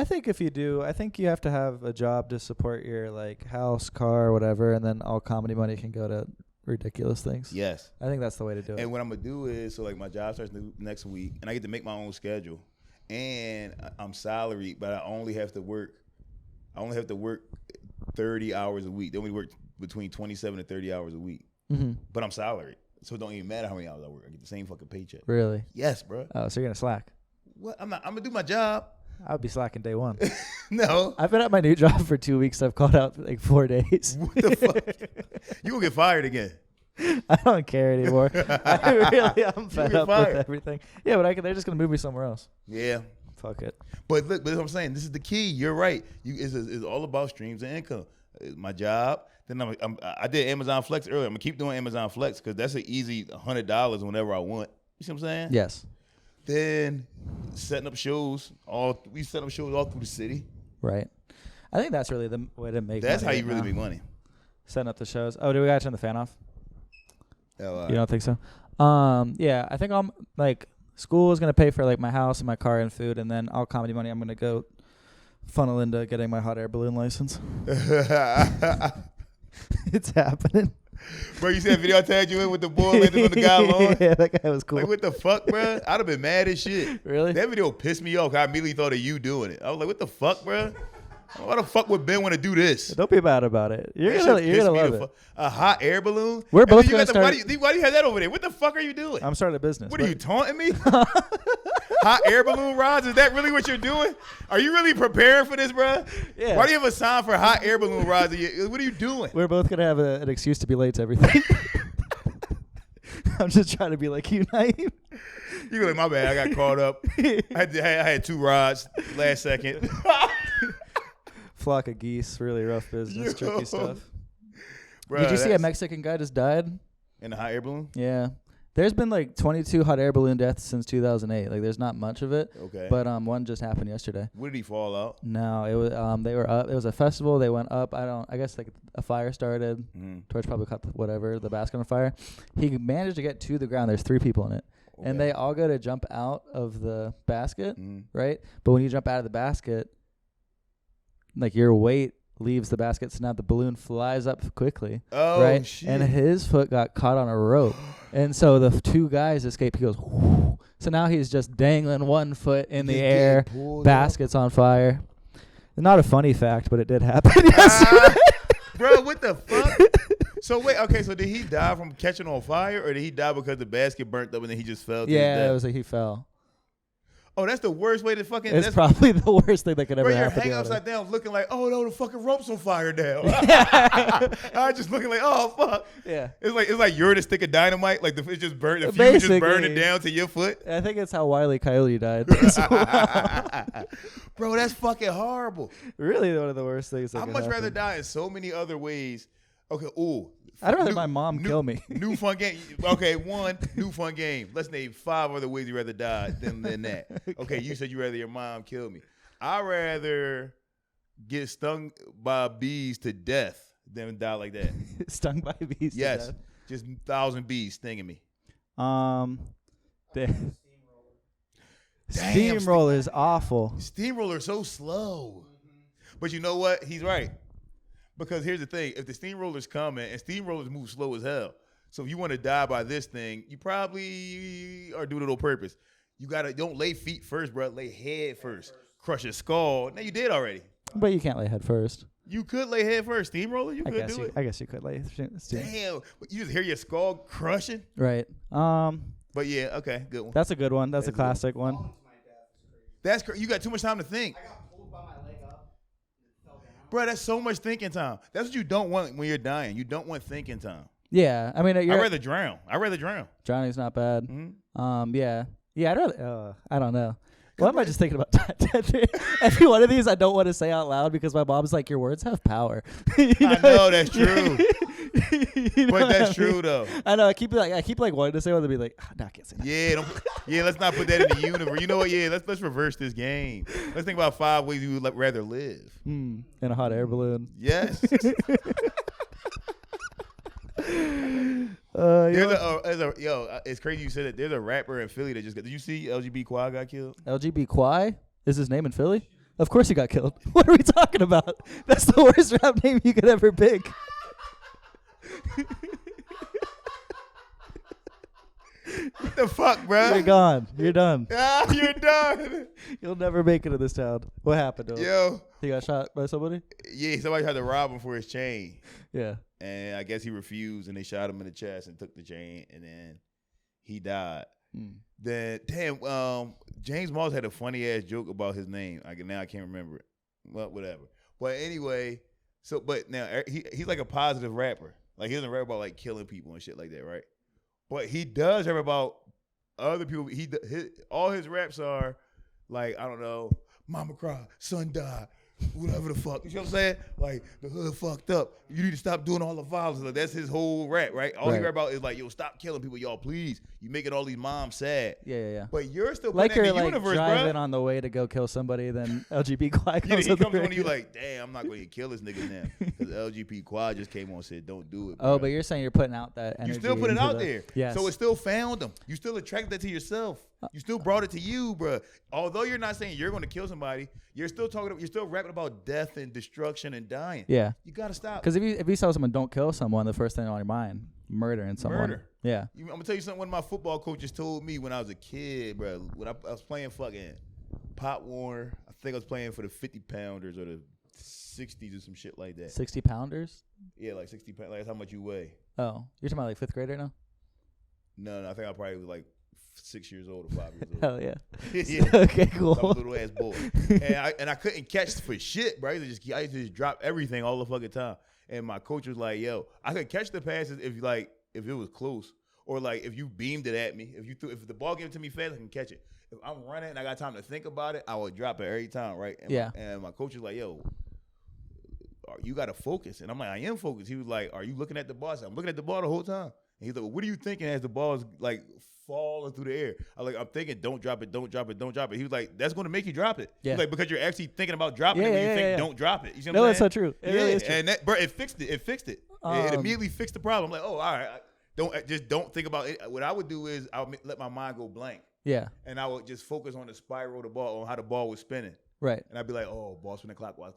I think if you do, I think you have to have a job to support your like house, car, whatever, and then all comedy money can go to ridiculous things. Yes. I think that's the way to do it. And what I'm gonna do is, so like my job starts next week, and I get to make my own schedule, and I'm salaried, but I only have to work 30 hours a week. They only work between 27 and 30 hours a week, but I'm salaried, so it don't even matter how many hours I work. I get the same fucking paycheck. Really? Yes, bro. Oh, so you're gonna slack? What? I'm gonna do my job. I would be slacking day one. No. I've been at my new job for 2 weeks. I've called out like 4 days. What the fuck? You gonna get fired again? I don't care anymore. I'm fed up with everything. Yeah, but they're just gonna move me somewhere else. Yeah. Fuck it. But look, but what I'm saying, this is the key. You're right. It's all about streams of income. My job. Then I did Amazon Flex earlier. I'm gonna keep doing Amazon Flex because that's an easy $100 whenever I want. You see what I'm saying? Yes. Then setting up shows. We set up shows all through the city. Right. I think that's really the way to make. That's money how you really make money. Setting up the shows. Oh, do we gotta turn the fan off? Oh, you don't think so? Yeah, I think I'm like school is gonna pay for like my house and my car and food, and then all comedy money I'm gonna go funnel into getting my hot air balloon license. It's happening. Bro, you see that video I tagged you in with the boy landing on the guy lawn? Yeah, that guy was cool. Like, what the fuck, bro? I'd have been mad as shit. Really? That video pissed me off. I immediately thought of you doing it. I was like, what the fuck, bro? Why the fuck would Ben want to do this? Don't be bad about it. You're gonna love it. A hot air balloon? We're both gonna start. Why do you have that over there? What the fuck are you doing? I'm starting a business. What are you taunting me? Hot air balloon rods? Is that really what you're doing? Are you really preparing for this, bro? Yeah. Why do you have a sign for hot air balloon rods? What are you doing? We're both gonna have an excuse to be late to everything. I'm just trying to be like you, Naeem. You like, my bad. I got caught up. I had 2 rods last second. Flock of geese, really rough business, tricky stuff. Bruh, did you see a Mexican guy just died? In a hot air balloon? Yeah. There's been like 22 hot air balloon deaths since 2008. Like there's not much of it. Okay. But one just happened yesterday. Where did he fall out? No, it was they were up. It was a festival. They went up. I guess like a fire started. Torch probably caught the basket on fire. He managed to get to the ground. There's 3 people in it. Okay. And they all go to jump out of the basket, right? But when you jump out of the basket, like your weight leaves the basket, so now the balloon flies up quickly. Oh, right? Shit. And his foot got caught on a rope. And so the 2 guys escaped. He goes, whoo. So now he's just dangling one foot in the air. Basket's on fire. Not a funny fact, but it did happen yesterday. Bro, what the fuck? So wait, okay, so did he die from catching on fire, or did he die because the basket burnt up and then he just fell to his death? It was like he fell. Oh, that's the worst way to fucking... It's probably the worst thing that could ever happen. Bro, you're hanging upside down looking like, oh, no, the fucking rope's on fire now. I just looking like, oh, fuck. Yeah. It's like you're the stick of dynamite. Like it just burned. The fuse just burning down to your foot. I think it's how Wile E. Coyote died. Bro, that's fucking horrible. Really one of the worst things that I'd much rather die in so many other ways. Okay, I'd rather my mom kill me. New fun game. Okay, new fun game. Let's name 5 other ways you'd rather die than that. Okay, you said you'd rather your mom kill me. I'd rather get stung by bees to death than die like that. Stung by bees yes, to death? Just 1,000 bees stinging me. Steamroller is awful. Steamroller's so slow. But you know what? He's right. Because here's the thing. If the steamroller's coming, and steamrollers move slow as hell. So if you want to die by this thing, you probably are doing it on purpose. You don't lay feet first, bro. Lay head first. Crush your skull. Now you did already. But you can't lay head first. You could lay head first. Steamroller, you could do it. I guess you could lay. Damn. You just hear your skull crushing? Right. But yeah, okay, good one. That's a good one. That's a classic one. That's you got too much time to think. I got pulled by my leg up. It fell down. Bro, that's so much thinking time. That's what you don't want when you're dying. You don't want thinking time. Yeah, I mean, I'd rather drown. Drowning's not bad. Mm-hmm. Yeah. I'd rather. I don't know. What am I just thinking about? Every one of these I don't want to say out loud because my mom's like, your words have power. I know that's true. But that's true though. I know. I keep wanting to say one to be like, no, I can't say that. Yeah, let's not put that in the universe. You know what? Yeah, let's reverse this game. Let's think about 5 ways you would rather live. In a hot air balloon. Yes. It's crazy you said it. There's a rapper in Philly that just got. Did you see LGB Quad got killed? LGB Quai is his name in Philly? Of course he got killed. What are we talking about? That's the worst rap name you could ever pick. What the fuck, bro? You're gone. You're done. You're done. You'll never make it in this town. What happened to him? Yo. He got shot by somebody? Yeah, somebody tried to rob him for his chain. Yeah. And I guess he refused, and they shot him in the chest and took the chain, and then he died. Then, damn, James Moss had a funny-ass joke about his name. Now I can't remember it. Well, whatever. But anyway, but now he's like a positive rapper. Like, he doesn't rap about, like, killing people and shit like that, right? But he does rap about other people. All his raps are like, I don't know, mama cried, son died, whatever the fuck. You know what I'm saying? Like, the hood fucked up. You need to stop doing all the violence. Like, that's his whole rap, right? All he rap about is like, yo, stop killing people, y'all, please. You making all these moms sad. Yeah. But you're still like putting you're that in like the universe, driving bro. on the way to go kill somebody, then LGB Quad comes He on the comes on radio. you like, damn, I'm not going to kill this nigga now. Because LGP Quad just came on and said, don't do it, Oh, bro. but you're saying you're putting out that energy. You still put it into out there. Yes. So it still found them. You still attracted that to yourself. You still brought it to you, bro. Although you're not saying you're going to kill somebody, you're still rapping about death and destruction and dying. Yeah. You got to stop. Because if you tell someone don't kill someone, the first thing on your mind, murdering someone. Murder. Yeah. I'm going to tell you something one of my football coaches told me when I was a kid, bro. When I was playing fucking Pop Warner, I think I was playing for the 50-pounders or the 60s or some shit like that. 60 pounders? Yeah, like 60 pounds. Like, that's how much you weigh. Oh. You're talking about like 5th grade right now? No, I think I probably was like 6 years old or 5 years old. Hell yeah. Yeah. Okay, cool. Some little ass boy. And I couldn't catch for shit, bro. I used to just drop everything all the fucking time. And my coach was like, yo, I could catch the passes if it was close. Or like if you beamed it at me. If the ball came to me fast, I can catch it. If I'm running and I got time to think about it, I would drop it every time, right? And my coach was like, yo, you got to focus. And I'm like, I am focused. He was like, are you looking at the ball? I said, I'm looking at the ball the whole time. And he's like, well, what are you thinking as the ball is like falling through the air? I'm thinking, don't drop it, don't drop it, don't drop it. He was like, that's going to make you drop it. Yeah. He's like, because you're actually thinking about dropping it when you think don't drop it. You see what I'm that's saying? so true. It really is true. And that, bro, it fixed it. It fixed it. It immediately fixed the problem. I'm like, oh, all right. Don't think about it. What I would do is I would let my mind go blank. Yeah. And I would just focus on the spiral of the ball, on how the ball was spinning. Right. And I'd be like, oh, ball spinning clockwise.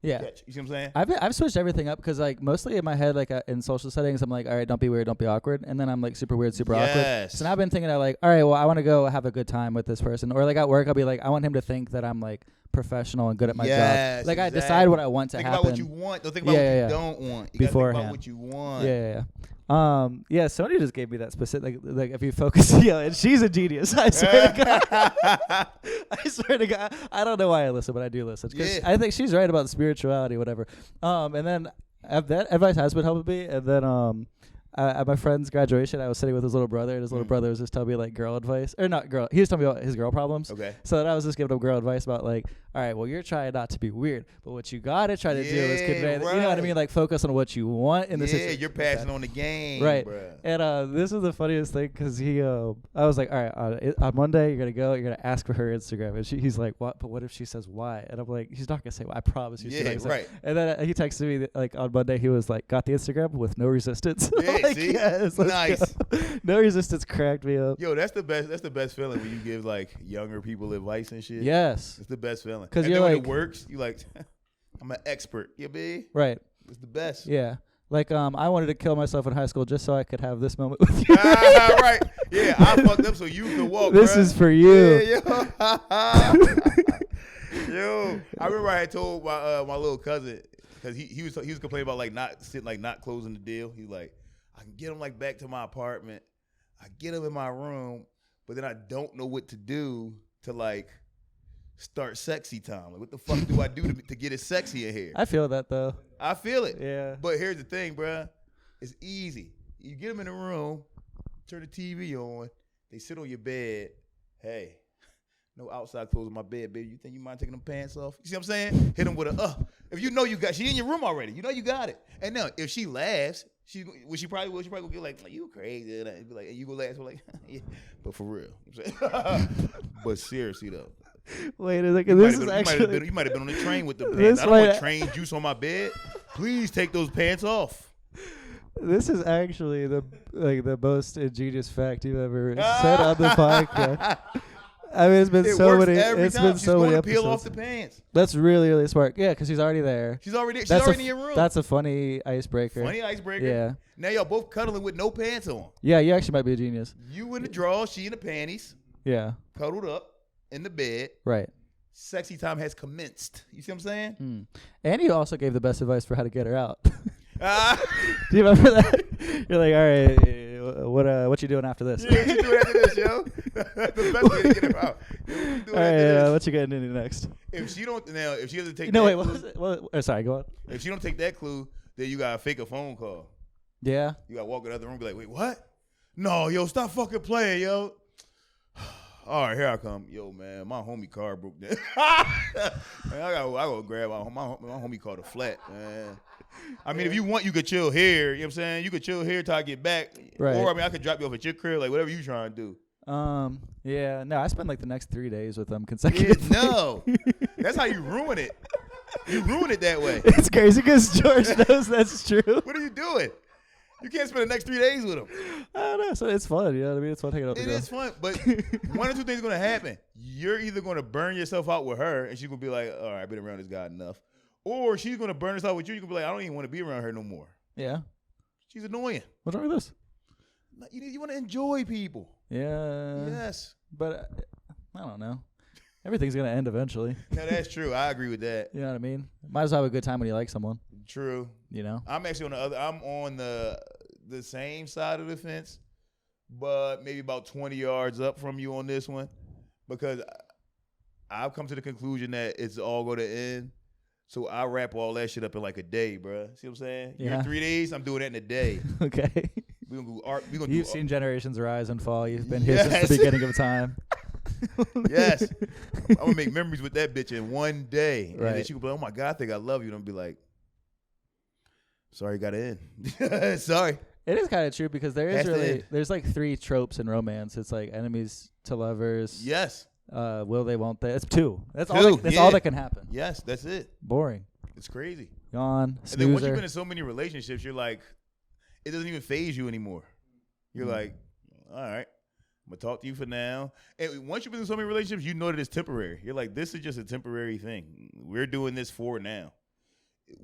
Yeah. Catch. You see what I'm saying? I've switched everything up because like mostly in my head, like in social settings, I'm like, all right, don't be weird, don't be awkward, and then I'm like super weird, super awkward. So now I've been thinking of like, all right, well, I want to go have a good time with this person, or like at work, I'll be like, I want him to think that I'm like professional and good at my job. Like I decide what I want to happen. happen. Think about what you want. Don't think about what you don't want. You beforehand. Gotta think about what you want. Yeah. Yeah, Sony just gave me that specific, like if you focus, and she's a genius. I swear to God. I swear to God. I don't know why I listen, but I do listen. Because I think she's right about spirituality, whatever. And then that advice has been helping me. And then at my friend's graduation, I was sitting with his little brother, and his little brother was just telling me like girl advice, or not girl. He was telling me about his girl problems. Okay. So then I was just giving him girl advice about like, all right, well, you're trying not to be weird, but what you gotta try to do is convey, you know what I mean, like focus on what you want in the situation. Yeah, you're passing on the game, right? Bruh. And this is the funniest thing because I was like, all right, on Monday you're gonna ask for her Instagram, and he's like, what? But what if she says why? And I'm like, she's not gonna say why. I promise you. Yeah, right. And then he texted me that, like on Monday, he was like, got the Instagram with no resistance. Yeah, like, see? Yes, nice. No resistance cracked me up. Yo, that's the best. That's the best feeling when you give like younger people advice and shit. Yes, it's the best feeling. Because you're like, when it works, you like, I'm an expert. Yeah, B. Right. It's the best. Yeah. Like I wanted to kill myself in high school just so I could have this moment with you. Right. Yeah, I fucked up so you can walk. This is for you. Yeah, yo, I remember I had told my little cousin because he was complaining about like not closing the deal. He was like, I can get him like back to my apartment. I get him in my room, but then I don't know what to do to like start sexy time. Like, what the fuck do I do to get it sexy in here? I feel that though. I feel it. Yeah. But here's the thing, bruh. It's easy. You get them in the room, turn the TV on, they sit on your bed. Hey, no outside clothes on my bed, baby. You think you mind taking them pants off? You see what I'm saying? Hit them with a If you know you got, she in your room already. You know you got it. And now, if she laughs, she probably will get like, you crazy. And be like, and you go laugh, like, yeah. But for real. You know what I'm saying? But seriously though. Wait a second. This is actually. You might have been on the train with the pants. I don't want train juice on my bed. Please take those pants off. This is actually the most ingenious fact you've ever said on the podcast. I mean, it's been It so works many. every It's time. been She's so going many to peel off episodes. the pants. That's really, really smart. Yeah, because she's already there. She's already That's in your room. That's a funny icebreaker. Funny icebreaker. Yeah. Now y'all both cuddling with no pants on. Yeah, you actually might be a genius. You in the drawers, she in the panties, Yeah. cuddled up in the bed. Right. Sexy time has commenced. You see what I'm saying? Mm. And you also gave the best advice for how to get her out. Ah. Do you remember that? You're like, all right, what you doing after this? Yeah, what you doing after this, yo? The best way to get her out. Yeah, what you doing All right, after this? what you getting into next? If she doesn't take No, that wait, what clue, was it? Sorry, go on. if she don't take that clue, then you gotta fake a phone call. Yeah. You gotta walk in the other room and be like, wait, what? No, yo, stop fucking playing, yo. All right, here I come. Yo, man, my homie car broke down. Man, I gotta grab my homie car to flat, man. I mean, if you want, you could chill here. You know what I'm saying? You could chill here till I get back. Right. Or, I mean, I could drop you off at your crib, like whatever you trying to do. Yeah, no, I spent like the next 3 days with them Yeah, consecutively. no. That's how you ruin it. You ruin it that way. It's crazy because George knows that's true. What are you doing? You can't spend the next 3 days with him. I don't know. So it's fun. You know what I mean? It's fun hanging out with It the girl. is fun, but one or two things are going to happen. You're either going to burn yourself out with her, and she's going to be like, all right, I've been around this guy enough. Or she's going to burn herself with you. You're going to be like, I don't even want to be around her no more. Yeah. She's annoying. What's wrong with this? You want to enjoy people. Yeah. Yes. But I don't know. Everything's going to end eventually. No, that's true. I agree with that. You know what I mean? Might as well have a good time when you like someone. True. You know? I'm actually I'm on the same side of the fence, but maybe about 20 yards up from you on this one, because I've come to the conclusion that it's all going to end. So I wrap all that shit up in like a day, bro. See what I'm saying? Yeah. You're 3 days. I'm doing that in a day. Okay. We're gonna do art. You've seen generations rise and fall. You've been here since Yes. the beginning of time. Yes. I'm gonna make memories with that bitch in one day, and then Right. she gonna be like, "Oh my god, I think I love you." And I'm be like, "Sorry, got to end." Sorry. It is kind of true because there is Has to really end. there's like 3 tropes in romance. It's like enemies to lovers. Yes. Will they? Won't they? It's 2. That's all. Two, That's yeah. all that can happen. Yes, that's it. Boring. It's crazy. Gone. And then once you've Snoozer. been in so many relationships, you're like, it doesn't even phase you anymore. You're like, all right, I'm gonna talk to you for now. And once you've been in so many relationships, you know that it's temporary. You're like, this is just a temporary thing. We're doing this for now.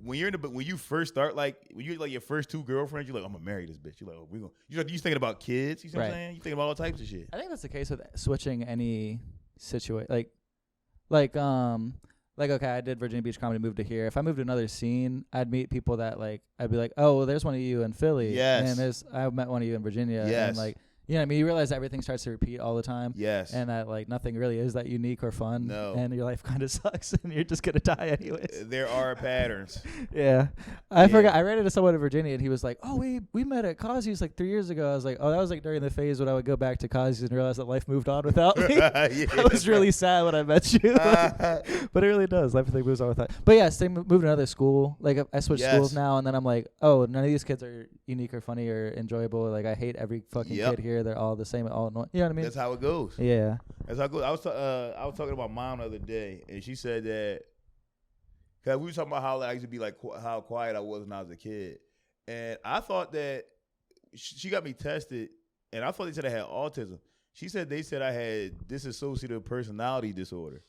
When you first start, like when you're like your first 2 girlfriends, you're like, I'm gonna marry this bitch. You're like, oh, you're thinking about kids. You see what I'm Right. saying? You thinking about all types of shit. I think that's the case with switching any situation. Like okay, I did Virginia Beach comedy, moved to here. If I moved to another scene, I'd meet people that like I'd be like, oh, well, there's one of you in Philly. Yes. And I met one of you in Virginia. Yes. And like, you know what I mean? You realize that everything starts to repeat all the time. Yes. And that like nothing really is that unique or fun. No. And your life kind of sucks and you're just going to die anyways. There are patterns. Yeah. I forgot. I ran into someone in Virginia and he was like, oh, we met at Cosby's like 3 years ago. I was like, oh, that was like during the phase when I would go back to Cosby's and realize that life moved on without me. Yeah, I was really sad when I met you. But it really does. Everything moves on with that. But yeah, moved to another school. Like I switched Yes. schools now and then I'm like, oh, none of these kids are unique or funny or enjoyable. Like I hate every fucking Yep. kid here. They're all the same. All annoying. You know what I mean? That's how it goes. Yeah. That's how it goes. I was talking to my mom the other day, and she said that because we were talking about how I used to be like how quiet I was when I was a kid, and I thought that she got me tested, and I thought they said I had autism. She said they said I had dissociative personality disorder,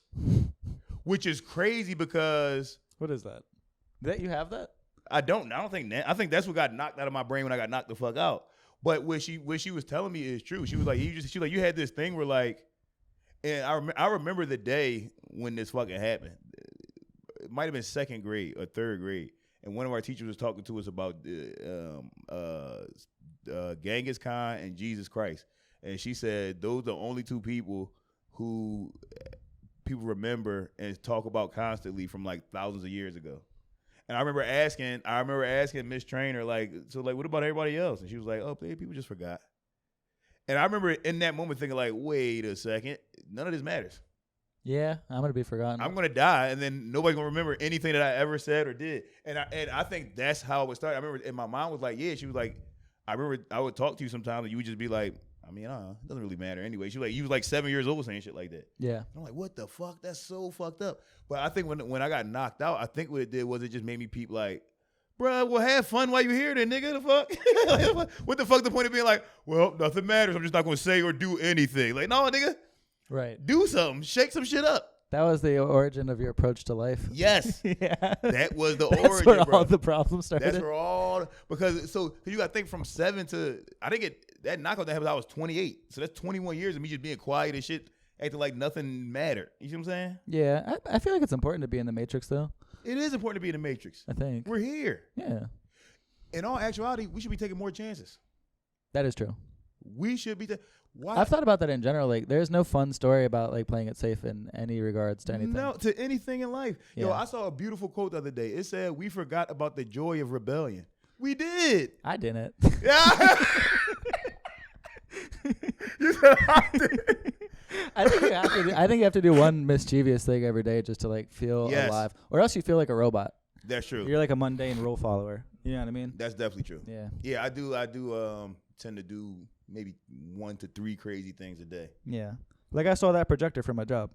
which is crazy because What is that? That you have that? I don't think that. I think that's what got knocked out of my brain when I got knocked the fuck out. But what she was telling me is true. She was like, you had this thing where like, and I remember the day when this fucking happened. It might have been 2nd grade or 3rd grade, and one of our teachers was talking to us about Genghis Khan and Jesus Christ, and she said those are the only 2 people who people remember and talk about constantly from like thousands of years ago. And I remember asking Miss Trainer, like, so like, what about everybody else? And she was like, oh, people just forgot. And I remember in that moment thinking like, wait a second, none of this matters. Yeah, I'm going to be forgotten. I'm gonna die, and then nobody's gonna remember anything that I ever said or did. And I think that's how it would start. I remember, and my mom was like, yeah, she was like, I remember I would talk to you sometimes, and you would just be like, I mean, it doesn't really matter anyway. She was like, you was like 7 years old saying shit like that. Yeah. And I'm like, what the fuck? That's so fucked up. But I think when I got knocked out, I think what it did was it just made me peep like, bruh, well, have fun while you're here then, nigga. The fuck? What the fuck the point of being like, well, nothing matters. I'm just not going to say or do anything. Like, no, nigga. Right. Do something. Shake some shit up. That was the origin of your approach to life. Yes. Yeah. That was the That's origin, where bro. all the problems started. That's where all because you got to think from 7 to I think that knockout that happened I was 28, so that's 21 years of me just being quiet and shit, acting like nothing mattered. You see what I'm saying? Yeah, I feel like it's important to be in the Matrix, though. It is important to be in the Matrix. I think We're here. Yeah, In all actuality, we should be taking more chances. that is true. We should be. Why? I've thought about that in general. Like, there's no fun story about like playing it safe in any regards to anything. No, to anything in life. Yo, Yeah. I saw a beautiful quote the other day. It said, "We forgot about the joy of rebellion." We did. I didn't. Yeah. You said I did. I think you have to. I think you have to do one mischievous thing every day just to like feel Yes. alive, or else you feel like a robot. That's true. You're like a mundane rule follower. You know what I mean? That's definitely true. Yeah. Yeah, I do tend to do maybe 1 to 3 crazy things a day. Yeah. Like I saw that projector for my job.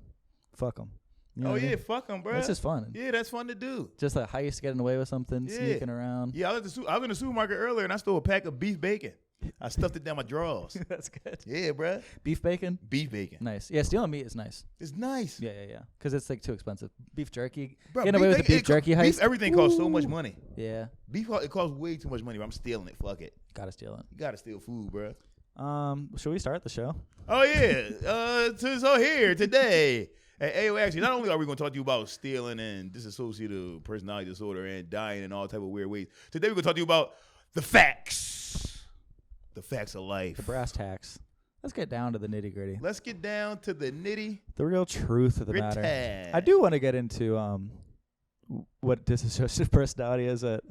Fuck them. You know Oh what I yeah, mean? fuck them, bro. That's just fun. Yeah, that's fun to do. Just like heist, getting away with something, Yeah. sneaking around. Yeah, I was in the supermarket earlier and I stole a pack of beef bacon. I stuffed it down my drawers. That's good. Yeah, bro. Beef bacon. Beef bacon. Nice. Yeah, stealing meat is nice. It's nice. Yeah. Because it's like too expensive. Beef jerky. Bro, Getting away with the bacon, beef jerky heist. Beef, everything costs so much money. Yeah. Beef, it costs way too much money, but I'm stealing it. Fuck it. Gotta steal it. You gotta steal food, bro. Should we start the show? Oh yeah. So here today at Ayo Actually, not only are we going to talk to you about stealing and dissociative personality disorder and dying in all type of weird ways, today we're going to talk to you about the facts of life, The brass tacks. Let's get down to the nitty gritty. Let's get down to the nitty The real truth of the gritty. matter. I do want to get into what dissociative personality is at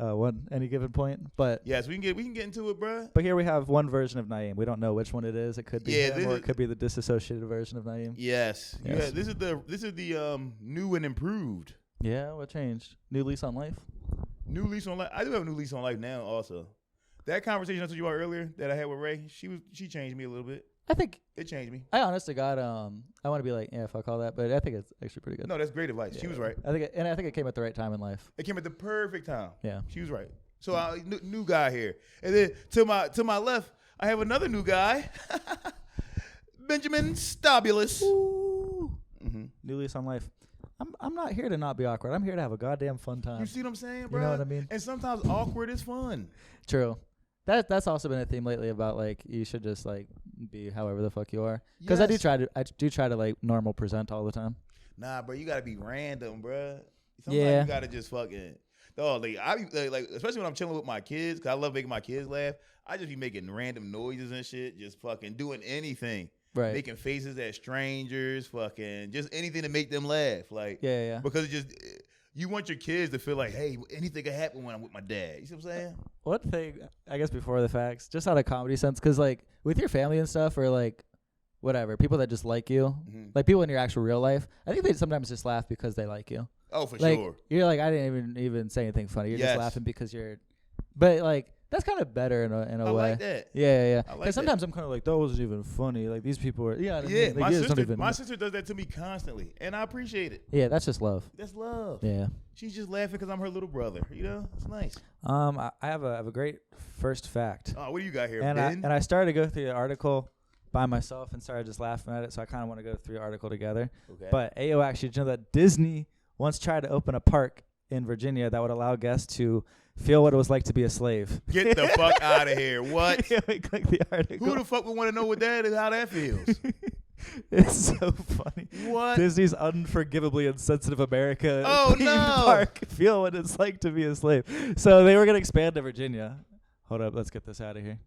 any given point, but Yes, we can get into it, bro. here we have one version of Naeem. We don't know which one it is. It could be Yeah, him, this or is- it could be the dissociative version of Naeem. Yes. Yes. Yeah. This is the new and improved. Yeah, what changed? New lease on life. New lease on life. I do have a new lease on life now. Also, that conversation I told you about earlier that I had with Ray, she changed me a little bit. I think It changed me. I honestly got I want to be like, yeah, fuck all that, but I think it's actually pretty good. No, that's great advice. She Yeah. was right. I think it came at the right time in life. It came at the perfect time. Yeah. She was right. So new guy here, and then to my left, I have another new guy, Benjamin Stabulous. New lease on life. I'm not here to not be awkward. I'm here to have a goddamn fun time. You see what I'm saying, bro? You know what I mean? And sometimes awkward is fun. True. That's also been a theme lately about like you should just like be however the fuck you are. Because Yes. I do try to like normal present all the time. Nah, bro, you gotta be random, bro. Sometimes Yeah. you gotta just fucking. Oh, like especially when I'm chilling with my kids, cause I love making my kids laugh. I just be making random noises and shit, just fucking doing anything, Right. making faces at strangers, fucking just anything to make them laugh, like Yeah. because it just you want your kids to feel like, hey, anything can happen when I'm with my dad. You see what I'm saying? One thing, I guess before the facts, just out of comedy sense, because like with your family and stuff, or like whatever, people that just like you, Mhm. like people in your actual real life, I think they sometimes just laugh because they like you. Oh, for Like sure. you're like, I didn't even say anything funny. You're Yes. just laughing because you're, but like that's kind of better in a I way. like that. Yeah. I like Because sometimes I'm kind of like, that wasn't even funny. Like these people are, yeah, Yeah, like, you just don't even- my sister does that to me constantly, and I appreciate it. yeah, that's just love. That's love. Yeah. She's just laughing because I'm her little brother. You know, it's nice. I have a great first fact, Oh, what do you got here, and Ben? I started to go through the article by myself and started just laughing at it. So I kind of want to go through the article together. Okay. But Ayo actually, did you know that Disney once tried to open a park in Virginia that would allow guests to feel what it was like to be a slave. Get the fuck out of here. What? Yeah, we click the article. Who the fuck would want to know what that is? How that feels? It's so funny. What? Disney's unforgivably insensitive America Oh, theme no. park feel what it's like to be a slave. So they were going to expand to Virginia. Hold up, let's get this out of here.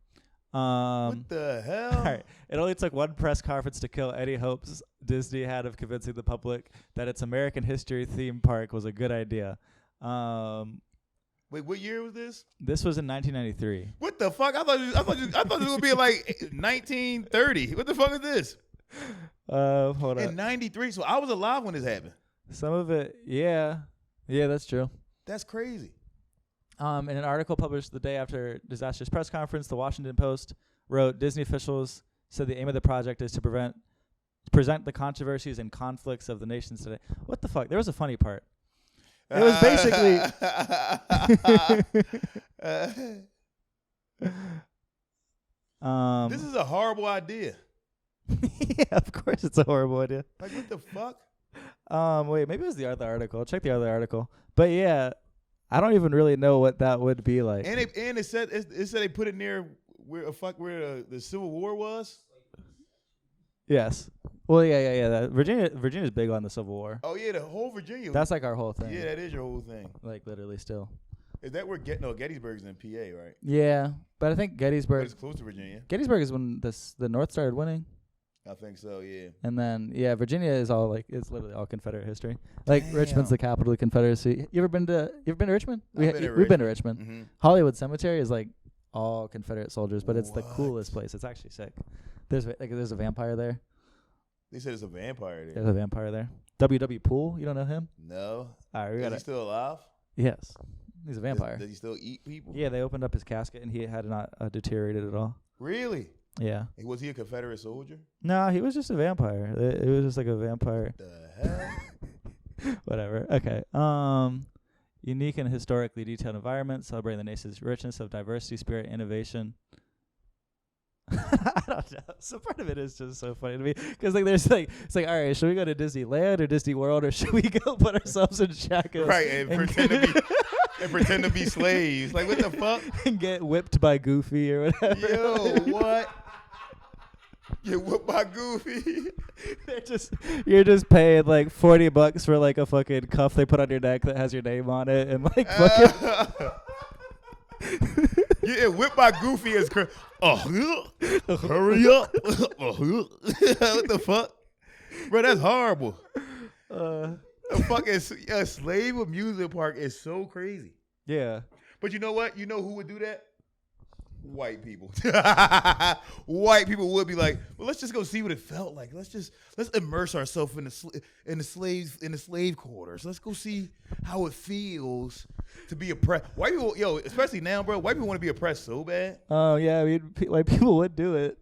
What the hell? All right. It only took one press conference to kill any hopes Disney had of convincing the public that its American history theme park was a good idea. Wait, what year was this? This was in 1993. What the fuck? I thought it was gonna be like 1930. What the fuck is this? Hold In up. '93. So I was alive when this happened. Some of it, yeah, that's true. That's crazy. In an article published the day after disastrous press conference, the Washington Post wrote, Disney officials said the aim of the project is to present the controversies and conflicts of the nations today. What the fuck? There was a funny part. It was basically This is a horrible idea. Yeah, of course it's a horrible idea. Like, what the fuck? Wait, maybe it was the other article. Check the other article. But yeah, I don't even really know what that would be like. And it said they put it near where the Civil War was. Yes. Well, yeah. Virginia's big on the Civil War. Oh yeah, the whole Virginia. That's like our whole thing. Yeah, that is your whole thing. Like literally still. Is that where Gettysburg's in PA, right? Yeah, but I think But Gettysburg. it's close to Virginia. Gettysburg is when the North started winning, I think so. Yeah. and then Virginia is all like it's literally all Confederate history. Like Damn. Richmond's the capital of the Confederacy. You ever been to Richmond? We've Been to Richmond. Mm-hmm. Hollywood Cemetery is like all Confederate soldiers, but it's the What? coolest place. It's actually sick. There's a vampire there. They said it's a vampire there. There's a vampire there. W.W. Poole, you don't know him? No. All right, we Is got he it. still alive? Yes, he's a vampire. Does he still eat people? Yeah, they opened up his casket and he had not deteriorated at all. Really? Yeah. Was he a Confederate soldier? No, he was just a vampire. It was just like a vampire. The hell? Whatever. Okay. Unique and historically detailed environment, celebrating the nation's richness of diversity, spirit, innovation. I don't know. So part of it is just so funny to me because it's like all right, should we go to Disneyland or Disney World or should we go put ourselves in shackles? Right, and pretend to be slaves. Like, what the fuck? And get whipped by Goofy or whatever. Yo, what? Get whipped by Goofy. You're just paying like $40 for like a fucking cuff they put on your neck that has your name on it and like fucking. Yeah, whipped by Goofy is hurry up. What the fuck? Bro, that's horrible. A fucking slave amusement park is so crazy. Yeah. But you know what? You know who would do that? White people. White people would be like, well, let's just go see what it felt like. Let's immerse ourselves in the slave quarters. Let's go see how it feels to be oppressed. White people, especially now, bro. White people want to be oppressed so bad. Oh yeah, I mean, white people would do it.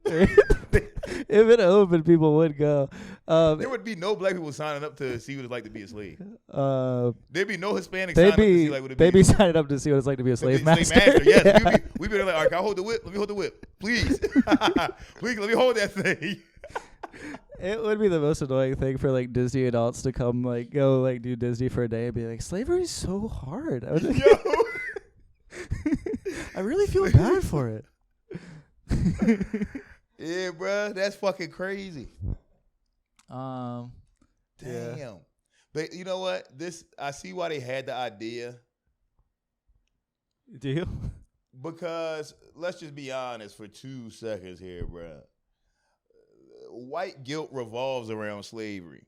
If it opened, people would go. There would be no black people signing up to see what it's like to be a slave. There'd be no Hispanics signing up to see like what it they'd be signing up to see what it's like to be a slave master. Yes, Yeah. we'd be like, all right, can I hold the whip? Let me hold the whip, please. Please, let me hold that thing. It would be the most annoying thing for like Disney adults to come like go like do Disney for a day and be like, slavery's so hard. I, I really feel bad for it. Yeah, bro, that's fucking crazy. Damn. Damn. But you know what? I see why they had the idea. Do you? Because let's just be honest for 2 seconds here, bro. White guilt revolves around slavery.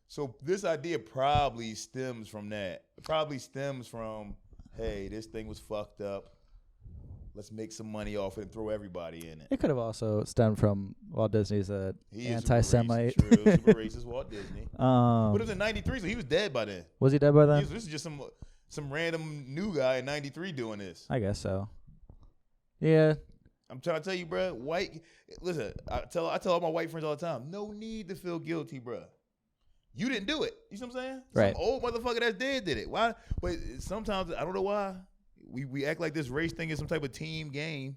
So this idea probably stems from that. It probably stems from, hey, this thing was fucked up. Let's make some money off it and throw everybody in it. It could have also stemmed from Walt Disney's He is anti-Semite. super racist, super racist Walt Disney. But it was in 93, so he was dead by then. Was he dead by then? This is just some random new guy in 93 doing this. I guess so. Yeah. I'm trying to tell you, bro. Listen, I tell all my white friends all the time, no need to feel guilty, bro. You didn't do it. You see what I'm saying? Right. Some old motherfucker that's dead did it. Why? But sometimes I don't know why we act like this race thing is some type of team game.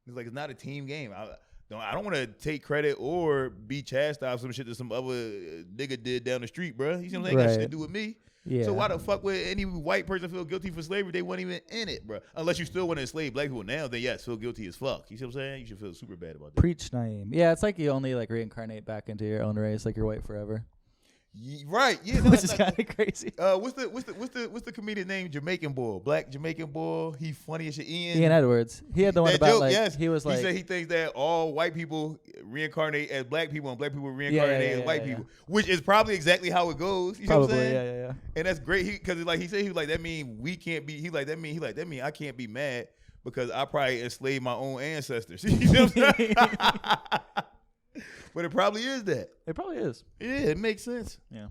It's like it's not a team game. I don't want to take credit or be chastised for some shit that some other nigga did down the street, bro. You see what I'm saying? Got shit to do with me. Yeah. So why the fuck would any white person feel guilty for slavery? They weren't even in it, bro. Unless you still want to enslave black people now, then yes, feel guilty as fuck. You see what I'm saying? You should feel super bad about that. Preach, Naeem. Yeah, it's like you only like reincarnate back into your own race, like you're white forever. Right? Yeah, Which is kind of crazy. What's the comedian name? Jamaican boy, black Jamaican boy. He funny as shit. Ian Edwards. He had the one that about joke, like yes. he was like he said he thinks that all white people reincarnate as black people and black people reincarnate as white people, which is probably exactly how it goes. You know what I'm saying? Yeah. And that's great because he said he was like that mean we can't be. That mean I can't be mad because I probably enslaved my own ancestors. You know what I'm saying? But it probably is that. It probably is. Yeah, it makes sense. Yeah.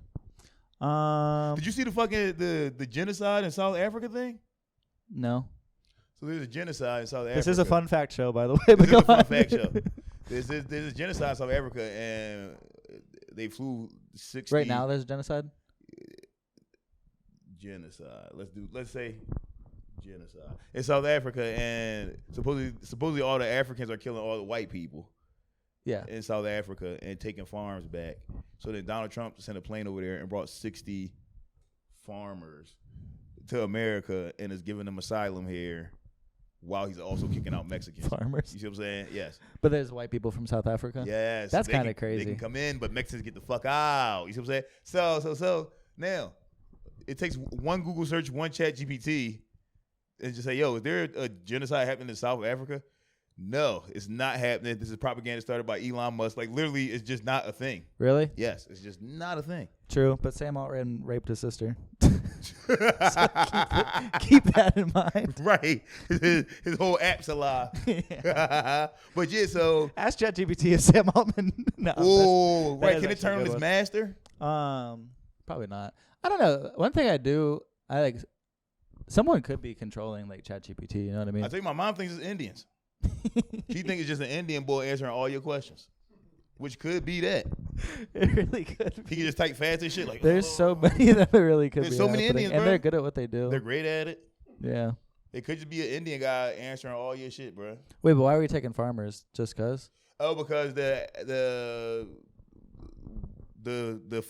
Did you see the fucking the genocide in South Africa thing? No. So there's a genocide in South Africa. This is a fun fact show, by the way. This is a fun fact show. There's a genocide in South Africa, and they flew 60. Right now, there's genocide. Genocide. Let's say genocide in South Africa, and supposedly all the Africans are killing all the white people. Yeah. in South Africa and taking farms back. So then Donald Trump sent a plane over there and brought 60 farmers to America and is giving them asylum here while he's also kicking out Mexicans. Farmers. You see what I'm saying? Yes. But there's white people from South Africa. Yes. That's They kind of can- crazy. They can come in, but Mexicans get the fuck out. You see what I'm saying? So now it takes one Google search, one Chat GPT, and just say, yo, is there a genocide happening in South Africa? No, it's not happening. This is propaganda started by Elon Musk. Like, literally, it's just not a thing. Really? Yes, it's just not a thing. True. But Sam Altman raped his sister. So keep that in mind. Right. His whole app's a lie. Yeah. But yeah, so. Ask ChatGPT if Sam Altman. No. Oh, that right. is Can it actually a turn on good his one. master? Probably not. I don't know. One thing I do, I like. Someone could be controlling like ChatGPT. You know what I mean? I tell you, my mom thinks it's Indians. She thinks it's just an Indian boy answering all your questions, which could be that. It really could. He can just type fast as shit. Like, There's so many of them. It really could There's be so many happening. Indians, and bro. they're good at what they do. they're great at it. Yeah. They could just be an Indian guy answering all your shit, bro. Wait, but why are we taking farmers? Just cause? Oh, because the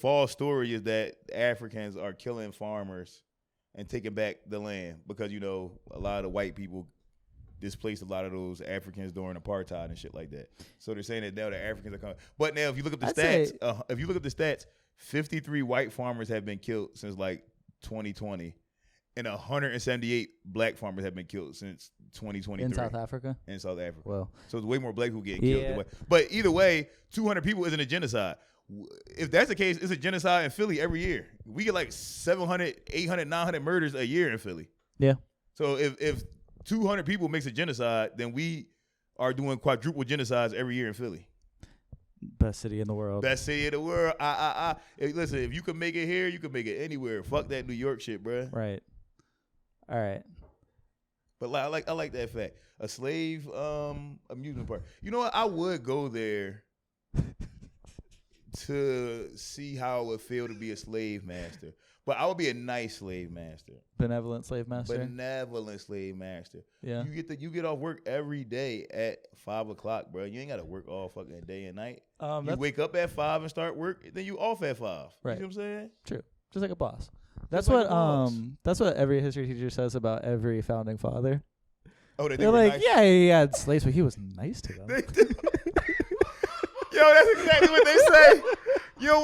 false story is that Africans are killing farmers and taking back the land because, you know, a lot of the white people displaced a lot of those Africans during apartheid and shit like that. So they're saying that now the Africans are coming. But now if you look up the stats, 53 white farmers have been killed since like 2020 and 178 black farmers have been killed since 2023. In South Africa? In South Africa. Well. So it's way more black people getting killed. Yeah. Than white. But either way, 200 people isn't a genocide. If that's the case, it's a genocide in Philly every year. We get like 700, 800, 900 murders a year in Philly. Yeah. So if 200 people makes a genocide, then we are doing quadruple genocides every year in Philly. Best city in the world. Best city in the world. Hey, listen, if you can make it here, you can make it anywhere. Fuck that New York shit, bruh. Right. All right. But like, I like that fact. A slave amusement park. You know what? I would go there to see how it would feel to be a slave master. But I would be a nice slave master. Benevolent slave master. Benevolent slave master. Yeah. You get off work every day at 5 o'clock, bro. You ain't got to work all fucking day and night. You wake up at 5 and start work, then you off at 5. Right. You know what I'm saying? True. Just like a boss. That's like what a boss. that's what every history teacher says about every founding father. Oh, they They're were like, nice. yeah, he had slaves, but he was nice to them. Yo, that's exactly what they say. Yo,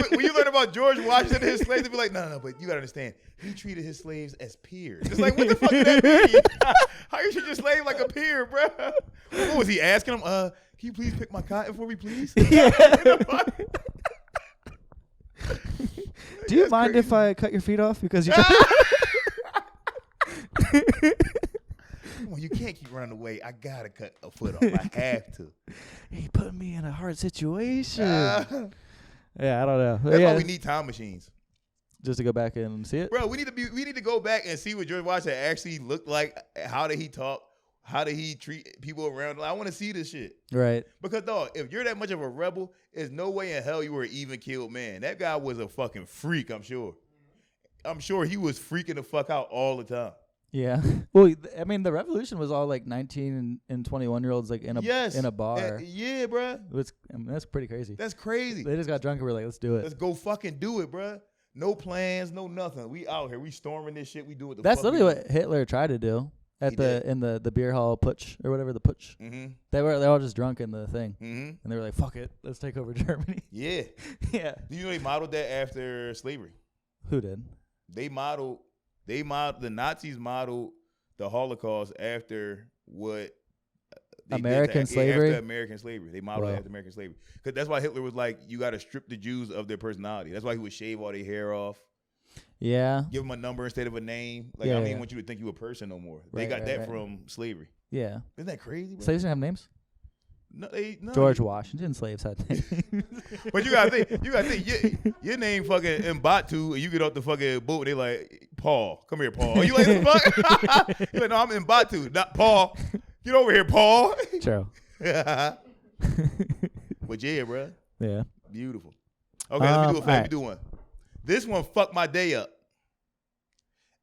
when you learn about George Washington and his slaves, they be like, no, but you gotta understand, he treated his slaves as peers. It's like, what the fuck did that mean? How you treat your slave like a peer, bro? What was he asking him? Can you please pick my cotton for me, please? Yeah. Do you That's mind crazy. if I cut your feet off because you? Well, you can't keep running away. I gotta cut a foot off. I have to. He put me in a hard situation. That's Yeah, I don't know. why we need time machines. Just to go back and see it. Bro, we need to go back and see what George Washington actually looked like. How did he talk? How did he treat people around? I want to see this shit. Right. Because, dog, if you're that much of a rebel, there's no way in hell you were an even-keeled man. That guy was a fucking freak, I'm sure. I'm sure he was freaking the fuck out all the time. Yeah. Well, I mean, the revolution was all like 19 and 21-year-olds like in a bar. Yeah, bro. That's pretty crazy. That's crazy. They just got drunk and were like, let's do it. Let's go fucking do it, bro. No plans, no nothing. We out here. We storming this shit. We do what the That's fuck literally we what Hitler tried to do He did. in the beer hall putsch or whatever, the putsch. Mm-hmm. They're all just drunk in the thing. Mm-hmm. And they were like, fuck it, let's take over Germany. Yeah. Yeah. Do you know they modeled that after slavery? Who did? The Nazis modeled the Holocaust after what they American did slavery? After American slavery. They modeled it Wow. after American slavery. Because that's why Hitler was like, you got to strip the Jews of their personality. That's why he would shave all their hair off, Yeah. give them a number instead of a name. Like, Yeah, I don't yeah. even want you to think you a person no more. They Right, got right, that right. from slavery. Yeah. Isn't that crazy, bro? Slaves didn't have names? No, George Washington slaves had names. But you gotta think, your name fucking Mbatu, and you get off the fucking boat, and they like, Paul, come here, Paul. Are you like, what the fuck? You're like, no, I'm Mbatu, not Paul. Get over here, Paul. True. But yeah, bro, Yeah. beautiful. Okay, let me do a fact. all Let me do one. This one fucked my day up.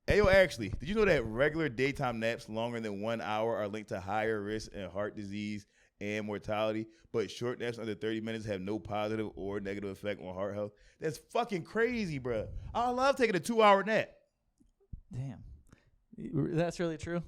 Ayo, actually, did you know that regular daytime naps longer than 1 hour are linked to higher risk and heart disease and mortality, but short naps under 30 minutes have no positive or negative effect on heart health. That's fucking crazy, bro. I love taking a 2-hour nap. Damn. That's really true.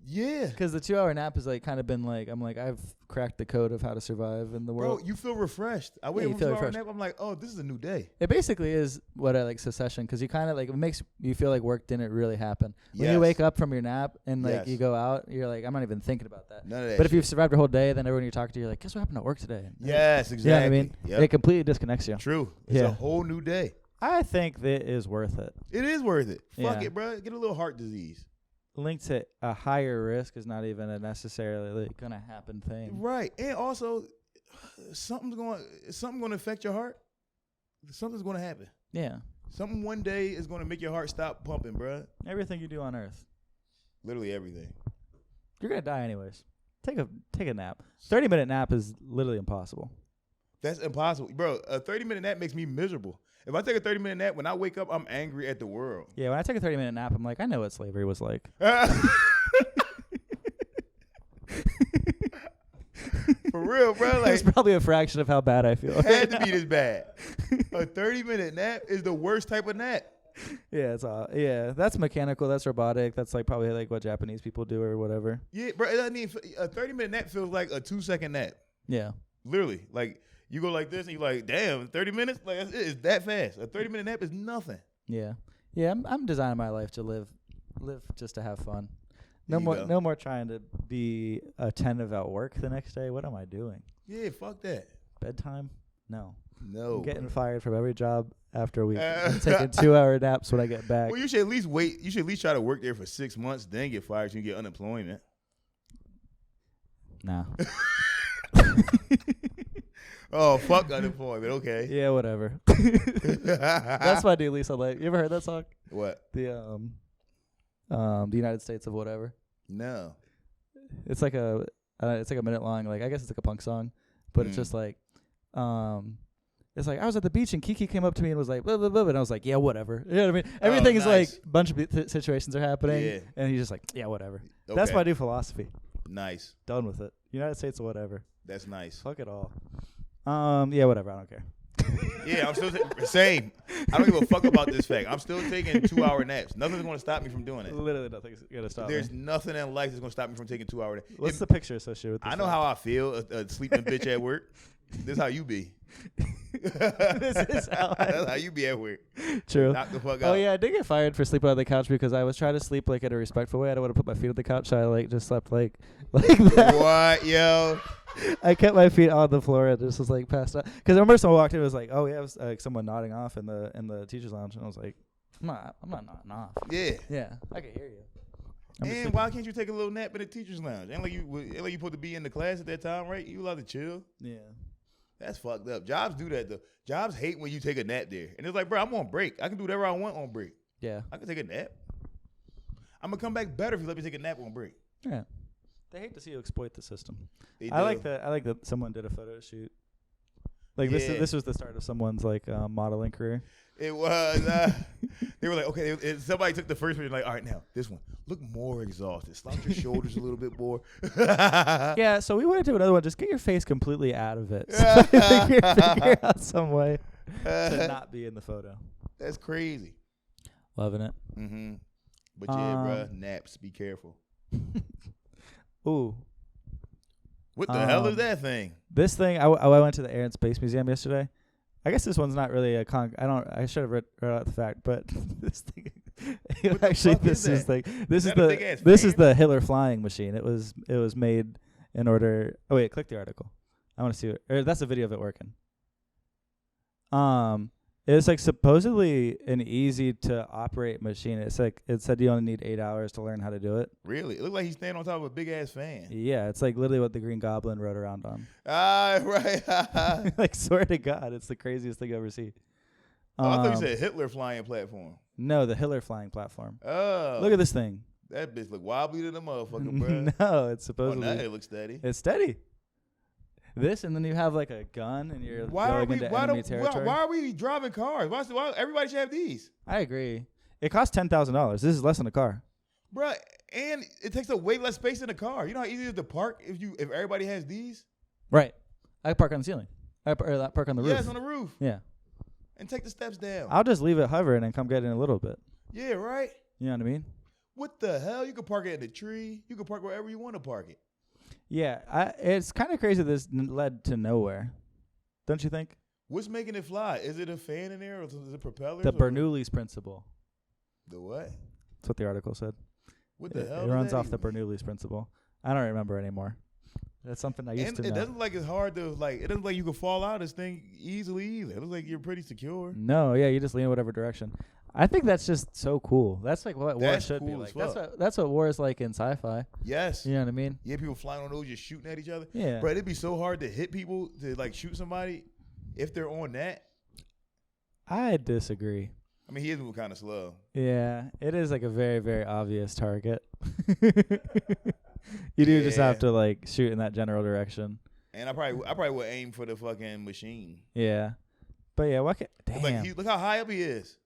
Yeah. Because the 2-hour nap has like kind of been like, I'm like, I've cracked the code of how to survive in the world. Bro, you feel refreshed. I wake you up feel from a 2-hour refreshed. nap, I'm like, oh, this is a new day. It basically is what I like Secession, because you kind of like, it makes you feel like work didn't really happen. When Yes. you wake up from your nap and like Yes. you go out, you're like, I'm not even thinking about that. None of that But if shit. you've survived your whole day, then everyone you talk to, you're like, guess what happened at work today? Yes, exactly. Yeah, I mean, Yep. it completely disconnects you. True. It's Yeah. a whole new day. I think that is worth it. It is worth it. Fuck Yeah. it, bro. Get a little heart disease. Linked to a higher risk is not even a necessarily like, gonna happen thing. Right. And also, something's going to affect your heart. Something's going to happen. Yeah. Something one day is going to make your heart stop pumping, bro. Everything you do on Earth, Literally everything. you're gonna die anyways. Take a nap. 30-minute nap is literally impossible. That's impossible. Bro, a 30-minute nap makes me miserable. If I take a 30-minute nap, when I wake up, I'm angry at the world. Yeah, when I take a 30-minute nap, I'm like, I know what slavery was like. For real, bro. Like, It's probably a fraction of how bad I feel. it had to be this bad. A 30-minute nap is the worst type of nap. Yeah, that's mechanical. That's robotic. That's like probably like what Japanese people do or whatever. Yeah, bro. I mean, a 30-minute nap feels like a 2-second nap. Yeah. Literally. Like, you go like this and you're like, damn, 30 minutes? Like, it's that fast. A 30-minute nap is nothing. Yeah. Yeah, I'm designing my life to live just to have fun. There you go. No more trying to be attentive at work the next day. What am I doing? Yeah, fuck that. Bedtime? No. No. I'm getting fired from every job after a week. I'm taking 2-hour naps when I get back. Well, you should at least wait. You should at least try to work there for 6 months, then get fired so you get unemployment. Nah. Oh, fuck unemployment. Okay. Yeah, whatever. That's my new lease on life. You ever heard that song? What? The United States of whatever. No. It's like a minute long. Like I guess it's like a punk song, but it's just like, it's like I was at the beach and Kiki came up to me and was like, blah, blah, blah, and I was like, yeah, whatever. You know what I mean? Everything is nice. like a bunch of situations are happening, Yeah. and he's just like, yeah, whatever. Okay. That's my new philosophy. Nice. Done with it. United States of whatever. That's nice. Fuck it all. Yeah, whatever. I don't care. Yeah, I'm still same. I don't give a fuck about this fact. I'm still taking 2-hour naps. Nothing's going to stop me from doing it. Literally nothing's gonna stop There's me. nothing in life that's going to stop me from taking 2-hour naps. What's the picture associated with this? I know how I feel, a sleeping bitch at work. This is how you be. This is how That's how you be at work. True. Knock the fuck out. Oh yeah, I did get fired for sleeping on the couch because I was trying to sleep like in a respectful way. I don't want to put my feet on the couch, so I like just slept like that. What, yo? I kept my feet on the floor and just was like passed out. Because I remember someone walked in and was like, "Oh yeah," it was like someone nodding off in the teachers' lounge, and I was like, "I'm not nodding off." Yeah. Yeah, I can hear you. I'm just And sleeping. why can't you take a little nap in the teacher's lounge? Ain't like you supposed to be in the class at that time, right? You allowed to chill. Yeah. That's fucked up. Jobs do that though. Jobs hate when you take a nap there. And it's like, bro, I'm on break. I can do whatever I want on break. Yeah. I can take a nap. I'm gonna come back better if you let me take a nap on break. Yeah. They hate to see you exploit the system. They I do. like that someone did a photo shoot. Like Yeah. this was the start of someone's like modeling career. It was. They were like, okay. Somebody took the first one. Like, all right, now this one. Look more exhausted. Slouch your shoulders a little bit more. Yeah, so we want to do another one. Just get your face completely out of it. So figure out some way to not be in the photo. That's crazy. Loving it. Mm-hmm. But yeah, bruh, naps. Be careful. Ooh. What the hell is that thing? This thing, I went to the Air and Space Museum yesterday. I guess this one's not really a I should have read out the fact, but this thing actually fuck is that? This Is is that a big-ass this is fan? the Hitler flying machine. It was made in order. Oh wait, click the article. I want to see it. Or that's a video of it working. It's like supposedly an easy to operate machine. It's like it said you only need 8 hours to learn how to do it. Really? It looked like he's standing on top of a big ass fan. Yeah, it's like literally what the Green Goblin rode around on. Ah, right. Like swear to God, it's the craziest thing I've ever seen. Oh, I thought you said Hitler flying platform. No, the Hitler flying platform. Oh. Look at this thing. That bitch look wobbly to the motherfucker, bro. No, it's Oh, supposedly now it looks steady. it's steady. This and then you have like a gun and you're going into enemy territory. Why are we driving cars? Why everybody should have these? I agree. It costs $10,000. This is less than a car. Bruh, and it takes up way less space in the car. You know how easy it is to park if everybody has these? Right. I park on the ceiling. I park on the roof. Yes, on the roof. Yeah. And take the steps down. I'll just leave it hovering and come get in a little bit. Yeah, right? You know what I mean? What the hell? You can park it in the tree. You can park wherever you want to park it. Yeah. It's kind of crazy this led to nowhere. Don't you think? What's making it fly? Is it a fan in there or is it propellers? The Bernoulli's principle. The what? That's what the article said. What the hell? It does runs that off the even mean? Bernoulli's principle. I don't remember anymore. That's something I used And to it know. doesn't like it's hard to like. It doesn't like you can fall out of this thing easily either. It looks like you're pretty secure. No, yeah, you just lean in whatever direction. I think that's just so cool. That's like what war That's should be cool like. as fuck. That's what war is like in sci-fi. Yes. You know what I mean? Yeah, people flying on those just shooting at each other. Yeah. Bro, it'd be so hard to hit people to like shoot somebody if they're on that. I disagree. I mean, he is moving kind of slow. Yeah, it is like a very, very obvious target. You do just have Yeah. to like shoot in that general direction. And I probably would aim for the fucking machine. Yeah, but yeah, what? Damn. Like, look how high up he is.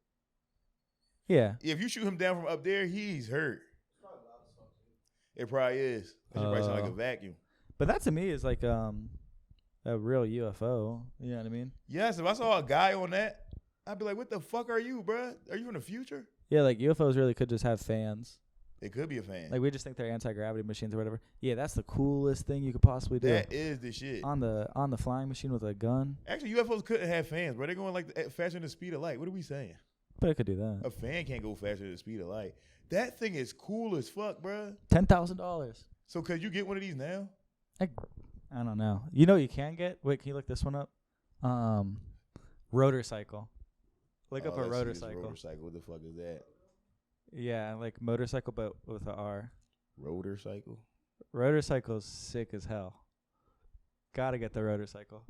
Yeah. If you shoot him down from up there, he's hurt. It probably is. It probably sound like a vacuum. But that to me is like a real UFO. You know what I mean? Yes, if I saw a guy on that, I'd be like, "What the fuck are you, bruh? Are you from the future?" Yeah, like UFOs really could just have fans. It could be a fan. Like we just think they're anti-gravity machines or whatever. Yeah, that's the coolest thing you could possibly do. That is the shit. On the flying machine with a gun. Actually, UFOs couldn't have fans, bro. They're going like faster than the speed of light. What are we saying? But it could do that. A fan can't go faster than the speed of light. That thing is cool as fuck, bro. $10,000. So could you get one of these now? I don't know. You know what you can get? Wait, can you look this one up? Rotor cycle. Look up a let's see rotor this cycle. Rotor cycle. What the fuck is that? Yeah, like motorcycle but with a R. Rotor cycle. Rotor cycle's sick as hell. Gotta get the rotor cycle.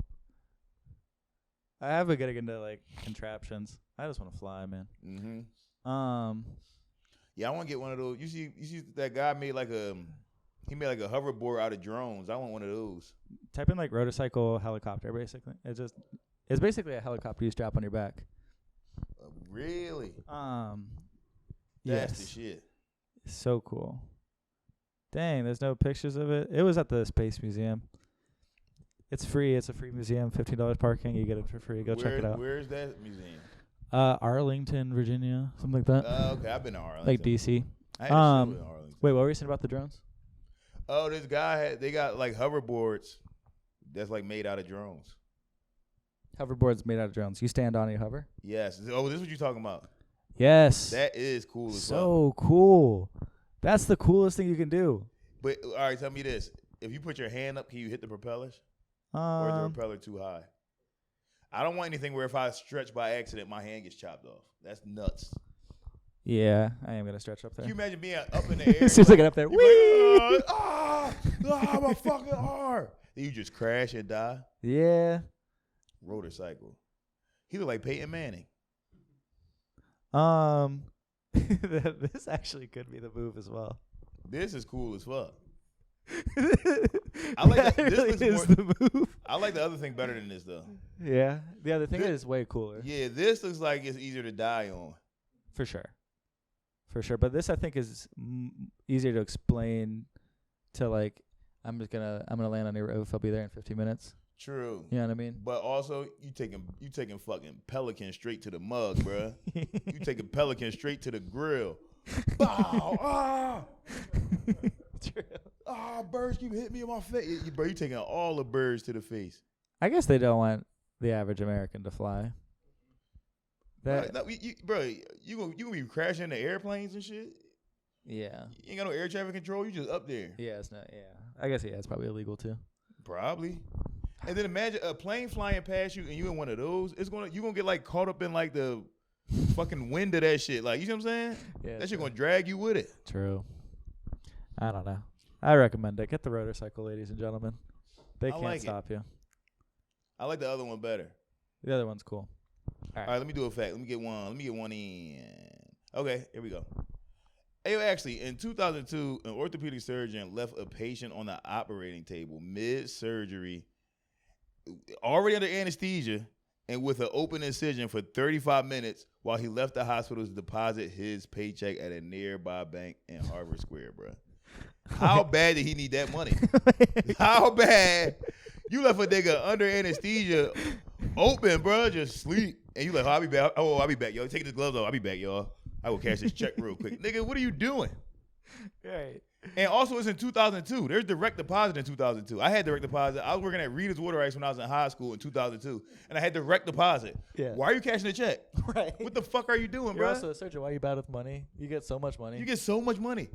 I have been getting into like contraptions. I just want to fly, man. Mm-hmm. Yeah, I want to get one of those. You see that guy made like a hoverboard out of drones. I want one of those. Type in like rotor cycle helicopter. Basically, it's basically a helicopter you strap on your back. Really? Yes. That's the shit. So cool. Dang, there's no pictures of it. It was at the Space Museum. It's free. It's a free museum. $15 parking. You get it for free. Go check it out. Where's that museum? Arlington, Virginia, something like that. Okay, I've been to Arlington. Like DC. I had a show in Arlington. Wait, what were you saying about the drones? Oh, this guy they got like hoverboards that's like made out of drones. Hoverboards made out of drones. You stand on it, you hover? Yes. Oh, this is what you're talking about. Yes. That is cool as fuck. So cool. That's the coolest thing you can do. But all right, tell me this: if you put your hand up, can you hit the propellers, or is the propeller too high? I don't want anything where if I stretch by accident, my hand gets chopped off. That's nuts. Yeah, I am gonna stretch up there. Can you imagine being up in the air? Seems like it up there. Whee! Like, my fucking arm. Then you just crash and die. Yeah. Rotor cycle. He look like Peyton Manning. This actually could be the move as well. This is cool as fuck. I like that. This really looks is more, the move. I like the other thing better than this though. Yeah. The other thing This- is way cooler. Yeah, this looks like it's easier to die on. For sure. For sure. But this I think is easier to explain to like I'm gonna land on your roof. I'll be there in 15 minutes. True. You know what I mean? But also, you taking fucking Pelican straight to the mug, bruh. You taking Pelican straight to the grill. Bow! True. Birds keep hitting me in my face. Bro, you taking all the birds to the face. I guess they don't want the average American to fly. Bro, you gonna be crashing into airplanes and shit? Yeah. You ain't got no air traffic control. You just up there. Yeah, it's not. Yeah. I guess it's probably illegal too. Probably. And then imagine a plane flying past you and you in one of those. You gonna get like caught up in like the fucking wind of that shit. Like, you know what I'm saying? Yeah. That shit gonna drag you with it. True. I don't know. I recommend it. Get the rotor cycle, ladies and gentlemen. They can't like it. stop you. I like the other one better. The other one's cool. All right, let me do a fact. Let me get one in. Okay, here we go. Ayo Actually, in 2002, an orthopedic surgeon left a patient on the operating table mid-surgery, already under anesthesia, and with an open incision for 35 minutes while he left the hospital to deposit his paycheck at a nearby bank in Harvard Square, bro. How bad did he need that money? How bad? You left a nigga under anesthesia open, bro, just sleep. And you like, oh, I'll be back. Oh, I'll be back, yo. Take the gloves off. I'll be back, y'all. I will cash this check real quick. Nigga, what are you doing? Right. And also, it's in 2002. There's direct deposit in 2002. I had direct deposit. I was working at Rita's Water Ice when I was in high school in 2002. And I had direct deposit. Yeah. Why are you cashing the check? Right. What the fuck are you doing, You're bro? also a surgeon. Why are you bad with money? You get so much money. You get so much money.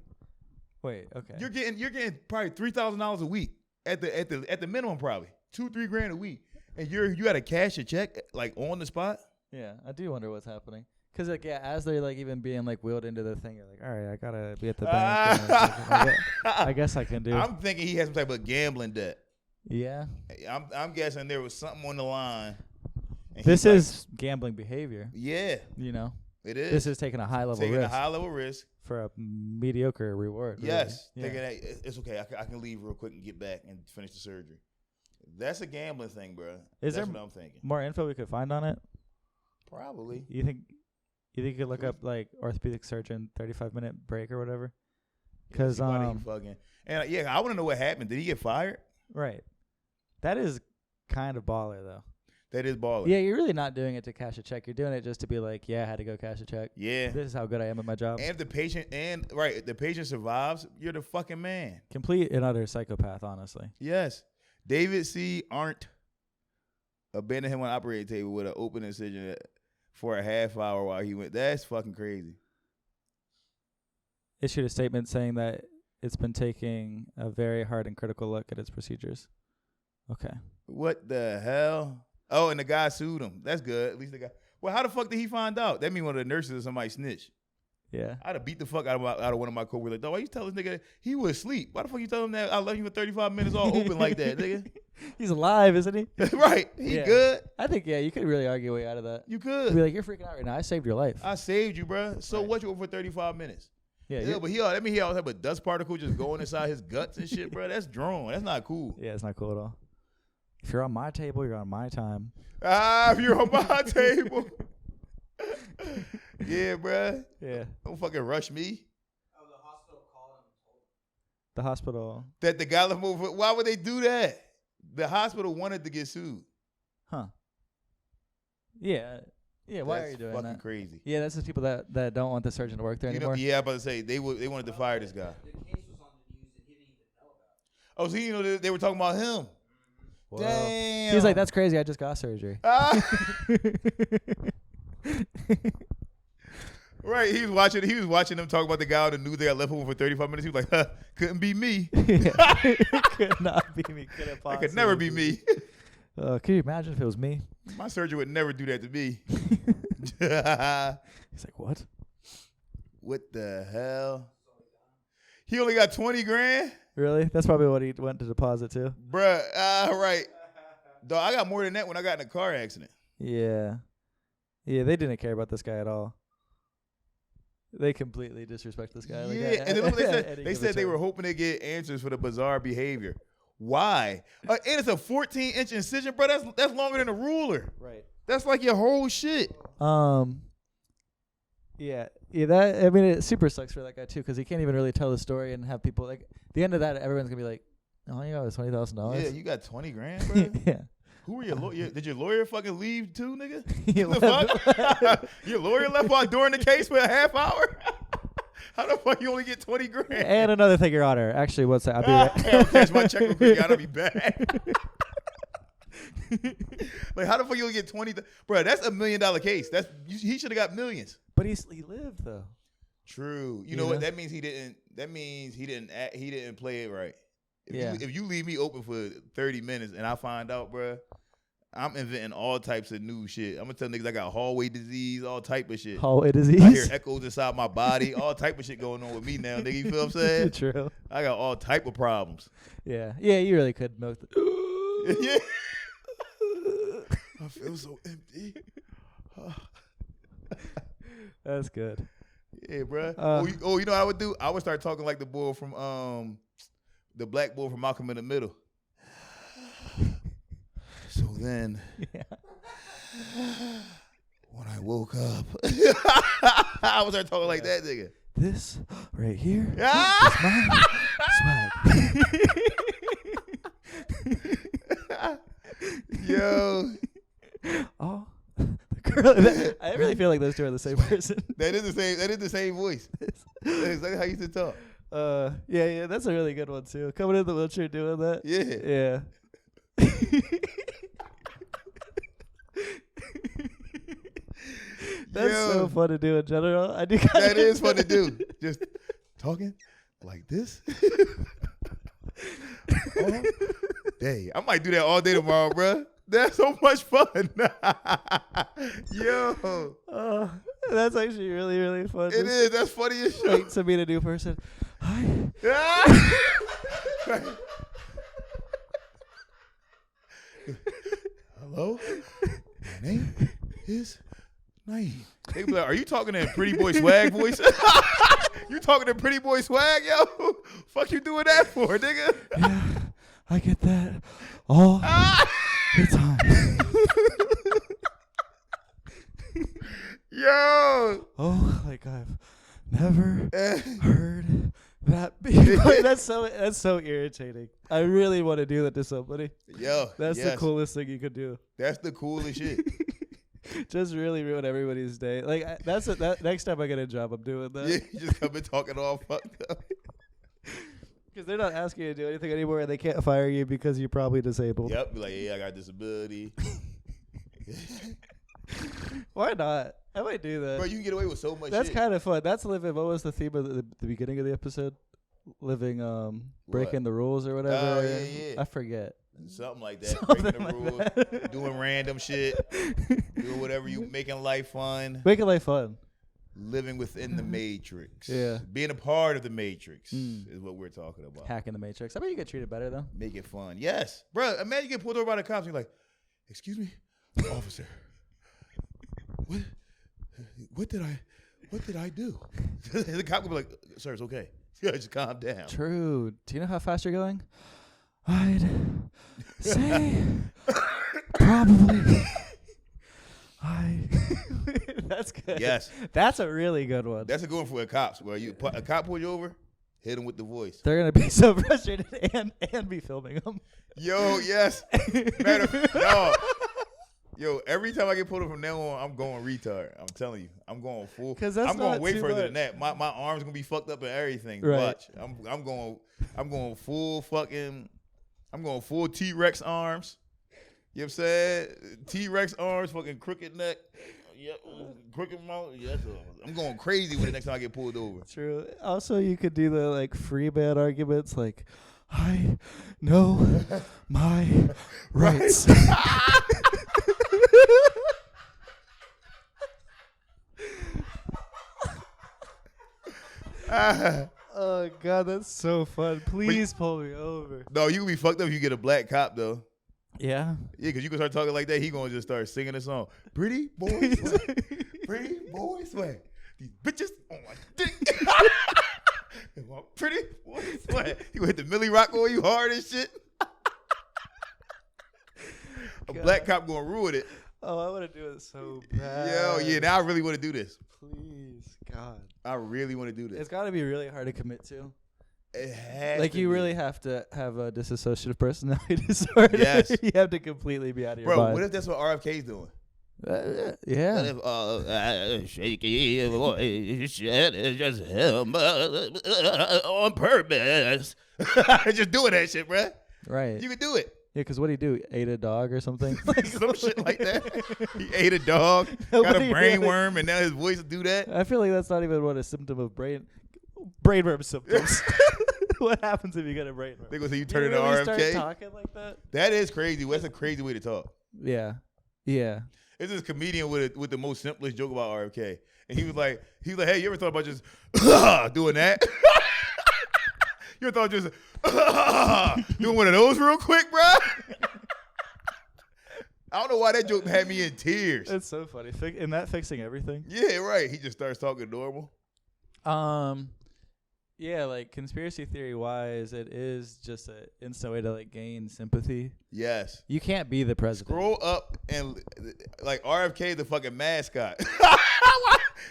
Wait, okay. You're getting probably $3,000 a week at the minimum, probably $2,000-3,000 a week. And you got to cash a check like on the spot. Yeah, I do wonder what's happening. Cause like as they're like even being like wheeled into the thing, you're like, all right, I gotta be at the bank. I guess I can do. I'm thinking he has some type of gambling debt. Yeah. I'm guessing there was something on the line. This is gambling behavior. Yeah. You know. It is. This is taking a high level taking risk. a high level risk for a mediocre reward. Yes. Really. Thinking that it's okay. I can leave real quick and get back and finish the surgery. That's a gambling thing, bro. Is That's there what I'm thinking. more info we could find on it? Probably. You think you could look up like orthopedic surgeon 35-minute break or whatever? Because fucking and I want to know what happened. Did he get fired? Right. That is kind of baller though. That is baller. Yeah, you're really not doing it to cash a check. You're doing it just to be like, yeah, I had to go cash a check. Yeah. This is how good I am at my job. And if the patient survives, you're the fucking man. Complete and utter psychopath, honestly. Yes. David C. Arndt abandoned him on the operating table with an open incision for a half hour while he went. That's fucking crazy. Issued a statement saying that it's been taking a very hard and critical look at its procedures. Okay. What the hell? Oh, and the guy sued him. That's good. At least the guy. Well, how the fuck did he find out? That mean one of the nurses or somebody snitched. Yeah. I'd have beat the fuck out of one of my coworkers. Like, dog, why you tell this nigga he was asleep? Why the fuck you tell him that I left you for 35 minutes all open like that, nigga? He's alive, isn't he? Right. He good. I think, yeah, you could really argue your way out of that. You could. Be like, you're freaking out right now. I saved your life. I saved you, bro. So Right. what you over for 35 minutes? Yeah, But he always have a dust particle just going inside his guts and shit, bro. That's drawn. That's not cool. Yeah, it's not cool at all. If you're on my table, you're on my time. If you're on my table. Yeah, bro. Yeah. Don't fucking rush me. Oh, the hospital called him and told him. The hospital. That the guy left over. Why would they do that? The hospital wanted to get sued. Huh. Yeah. Yeah, why That's are you doing fucking that? crazy. Yeah, that's the people that don't want the surgeon to work there anymore. Yeah, I'm about to say they wanted to fire this guy. The case was on the news and he didn't even know about it. Oh, so you know they were talking about him. Whoa. Damn. He's like, that's crazy. I just got surgery. Right, he was watching them talk about the guy on the news. They got left over for 35 minutes. He was like, couldn't be me. Could not be me. That could never be me. Can you imagine if it was me? My surgeon would never do that to me. He's like, what? What the hell? He only got 20 grand? Really? That's probably what he went to deposit to. Bruh, right. Dog, I got more than that when I got in a car accident. Yeah. Yeah, they didn't care about this guy at all. They completely disrespect this guy. Yeah, and then look what they said they were hoping to get answers for the bizarre behavior. Why? And it's a 14-inch incision, bro. That's longer than a ruler. Right. That's like your whole shit. Yeah. That, I mean, it super sucks for that guy too, because he can't even really tell the story and have people like. The end of that, everyone's gonna be like, "Oh, you got $20,000." Yeah, you got 20 grand, bro. Yeah. Who were your lawyer? Did your lawyer fucking leave too, nigga? He The fuck? Your lawyer left while during the case for a half hour? How the fuck you only get 20 grand? And another thing, Your Honor. Actually, what's that? I'll be right. I'll catch my check real quick. I'll be back. Like, how the fuck you only get 20? Bro, that's $1 million case. He should have got millions. But he lived though. True. You know what? That means he didn't. That means he didn't play it right. If you leave me open for 30 minutes and I find out, bro, I'm inventing all types of new shit. I'm gonna tell niggas I got hallway disease, all type of shit. Hallway I disease. hear echoes inside my body, all type of shit going on with me now, nigga. You feel what I'm saying? True. I got all type of problems. Yeah. Yeah, you really could milk the Yeah. I feel so empty. That's good. Yeah, bro. You know what I would do? I would start talking like the boy from the black boy from Malcolm in the Middle. So then, when I woke up, I would start talking like that nigga. This right here is Ah! my swag. Yo. Oh, the girl. I really feel like those two are the same person. That is the same voice. That's exactly how you used to talk. Yeah, that's a really good one too. Coming in the wheelchair doing that. Yeah. That's so fun to do in general. I do. That is fun to do. Just talking like this. All day. I might do that all day tomorrow, bro. That's so much fun. Yo. That's actually really, really fun. It is. That's funny as shit. Like to meet a new person. Hi. Hello. My name is Naeem. They be like, are you talking in Pretty Boy Swag voice? You talking in Pretty Boy Swag, yo? Fuck you doing that for, nigga? Yeah, I get that all the time. Yo. Oh, like I've never heard that before. That's so irritating. I really want to do that to somebody. Yo. That's the coolest thing you could do. That's the coolest shit. Just really ruin everybody's day. Like that next time I get a job, I'm doing that. Yeah, you just come in talking all fucked up. Because they're not asking you to do anything anymore, and they can't fire you because you're probably disabled. Yep, be like, yeah, I got disability. Why not? I might do that. Bro, you can get away with so much That's shit. kind of fun. That's living. What was the theme of the beginning of the episode? Living, breaking the rules or whatever. Oh, yeah. I forget. Something like that. Something Breaking the like rules. that. Doing random shit. Doing whatever you making life fun. Making life fun. Living within the matrix. Yeah. Being a part of the matrix is what we're talking about. Hacking the matrix. I bet you get treated better though. Make it fun. Yes. Bro, imagine you get pulled over by the cops and you're like, excuse me, officer. What did I do? The cop would be like, sir, it's okay. Yeah, just calm down. True. Do you know how fast you're going? I'd say probably. That's good. Yes. That's a really good one. That's a good one for the cops. Where a cop pull you over, hit him with the voice. They're gonna be so frustrated and be filming them. Yo, yes. No. Yo, every time I get pulled over from now on, I'm going retard. I'm telling you, I'm going full. Because that's I'm going way further much. than that. My arms gonna be fucked up and everything. Right. Watch. I'm going full fucking. I'm going full T-Rex arms. You know what I'm saying? T-Rex arms, fucking crooked neck. Yep, crooked mouth. Yes, I'm going crazy with it next time I get pulled over. True. Also, you could do the like free man arguments, like I know my rights. Oh God, that's so fun. Please pull me over. No, you can be fucked up if you get a black cop though. Yeah. Yeah, because you can start talking like that. He gonna just start singing a song. Pretty boy swag. Pretty boy swag. These bitches on my dick. Pretty boy swag. You gonna hit the Millie Rock on you hard and shit. A black cop gonna ruin it. Oh, I want to do it so bad. Yo, yeah, now I really want to do this. Please, God. I really want to do this. It's got to be really hard to commit to. It has Like to you be. really have to have a dissociative personality disorder. Yes. You have to completely be out of your Bro, mind. what if that's what RFK's doing? Yeah. What if, shaky voice, just him on purpose. Just doing that shit, bro. Right. You can do it. Yeah, because what do you do? Ate a dog or something? Some shit like that. He ate a dog, What got do a you brain really- worm, and now his voice do that. I feel like that's not even what a symptom of brainworm symptoms. What happens if you get a brainworm? They gonna say you You turn into really RFK. start talking like that? That is crazy. That's a crazy way to talk. Yeah. Yeah. It's this comedian with the most simplest joke about RFK, and he was like, hey, you ever thought about just doing that? You ever thought just doing one of those real quick, bro? I don't know why that joke had me in tears. It's so funny. Isn't that fixing everything? Yeah, right. He just starts talking normal. Yeah, like conspiracy theory wise, it is just an instant way to like gain sympathy. Yes. You can't be the president. Scroll up and like RFK, the fucking mascot.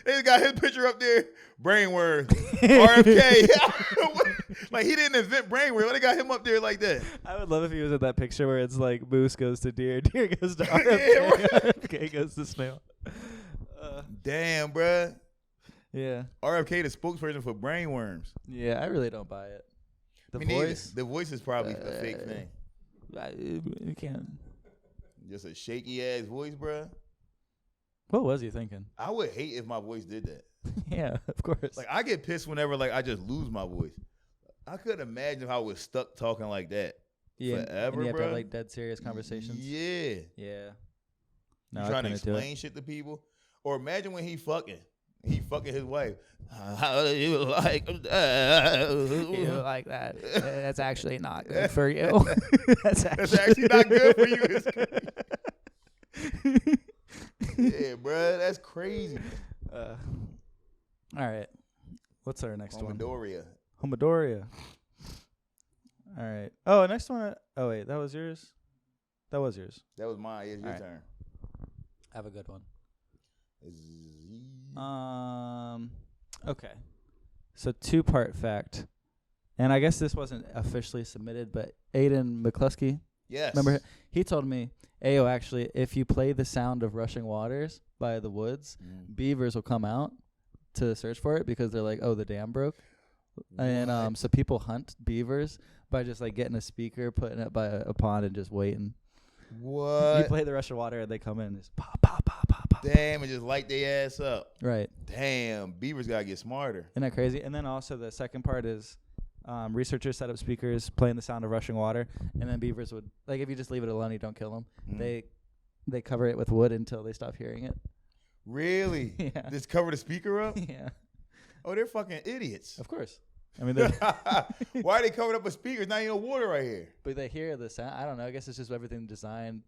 They got his picture up there. Brainworm. RFK. Like he didn't invent brainwave. Why they got him up there like that? I would love if he was in that picture where it's like Moose goes to deer, deer goes to Yeah, RFK, right. RFK goes to snail. Damn, bruh. Yeah. RFK the spokesperson for brainworms. Yeah, I really don't buy it. The Me neither. voice. The voice is probably a fake thing. You can't. Just a shaky ass voice, bruh. What was he thinking? I would hate if my voice did that. Yeah, of course. Like I get pissed whenever like I just lose my voice. I couldn't imagine if I was stuck talking like that yeah, forever, and you have to bruh. have like dead serious conversations. Yeah. Yeah. You No, I trying to couldn't do it. explain shit to people? Or imagine when he fucking his wife. How do you like that? You like that? That's actually not good for you. That's actually not good for you. Yeah, bruh, that's crazy. All right. What's our next one? Homodoria. Homodoria. All right. Oh, next one. Oh, wait. That was yours? That was yours. That was mine. It's your All right. turn. I have a good one. Okay. So 2-part fact. And I guess this wasn't officially submitted, but Aiden McCluskey, Yes. remember, he told me, Ayo, actually, if you play the sound of rushing waters by the woods, beavers will come out to search for it because they're like, oh, the dam broke. And so people hunt beavers by just like getting a speaker, putting it by a pond and just waiting. What? You play the rush of water and they come in and just pop, pop, pop, pop, pop. Damn, and just light their ass up. Right. Damn, beavers gotta get smarter. Isn't that crazy? And then also the second part is researchers set up speakers playing the sound of rushing water, and then beavers would, like, if you just leave it alone, you don't kill them. They cover it with wood until they stop hearing it. Really? Yeah. Just cover the speaker up? Yeah. Oh, they're fucking idiots. Of course. I mean, they're Why are they covered up with speakers? Not even water right here. but they hear the sound. I don't know. I guess it's just everything designed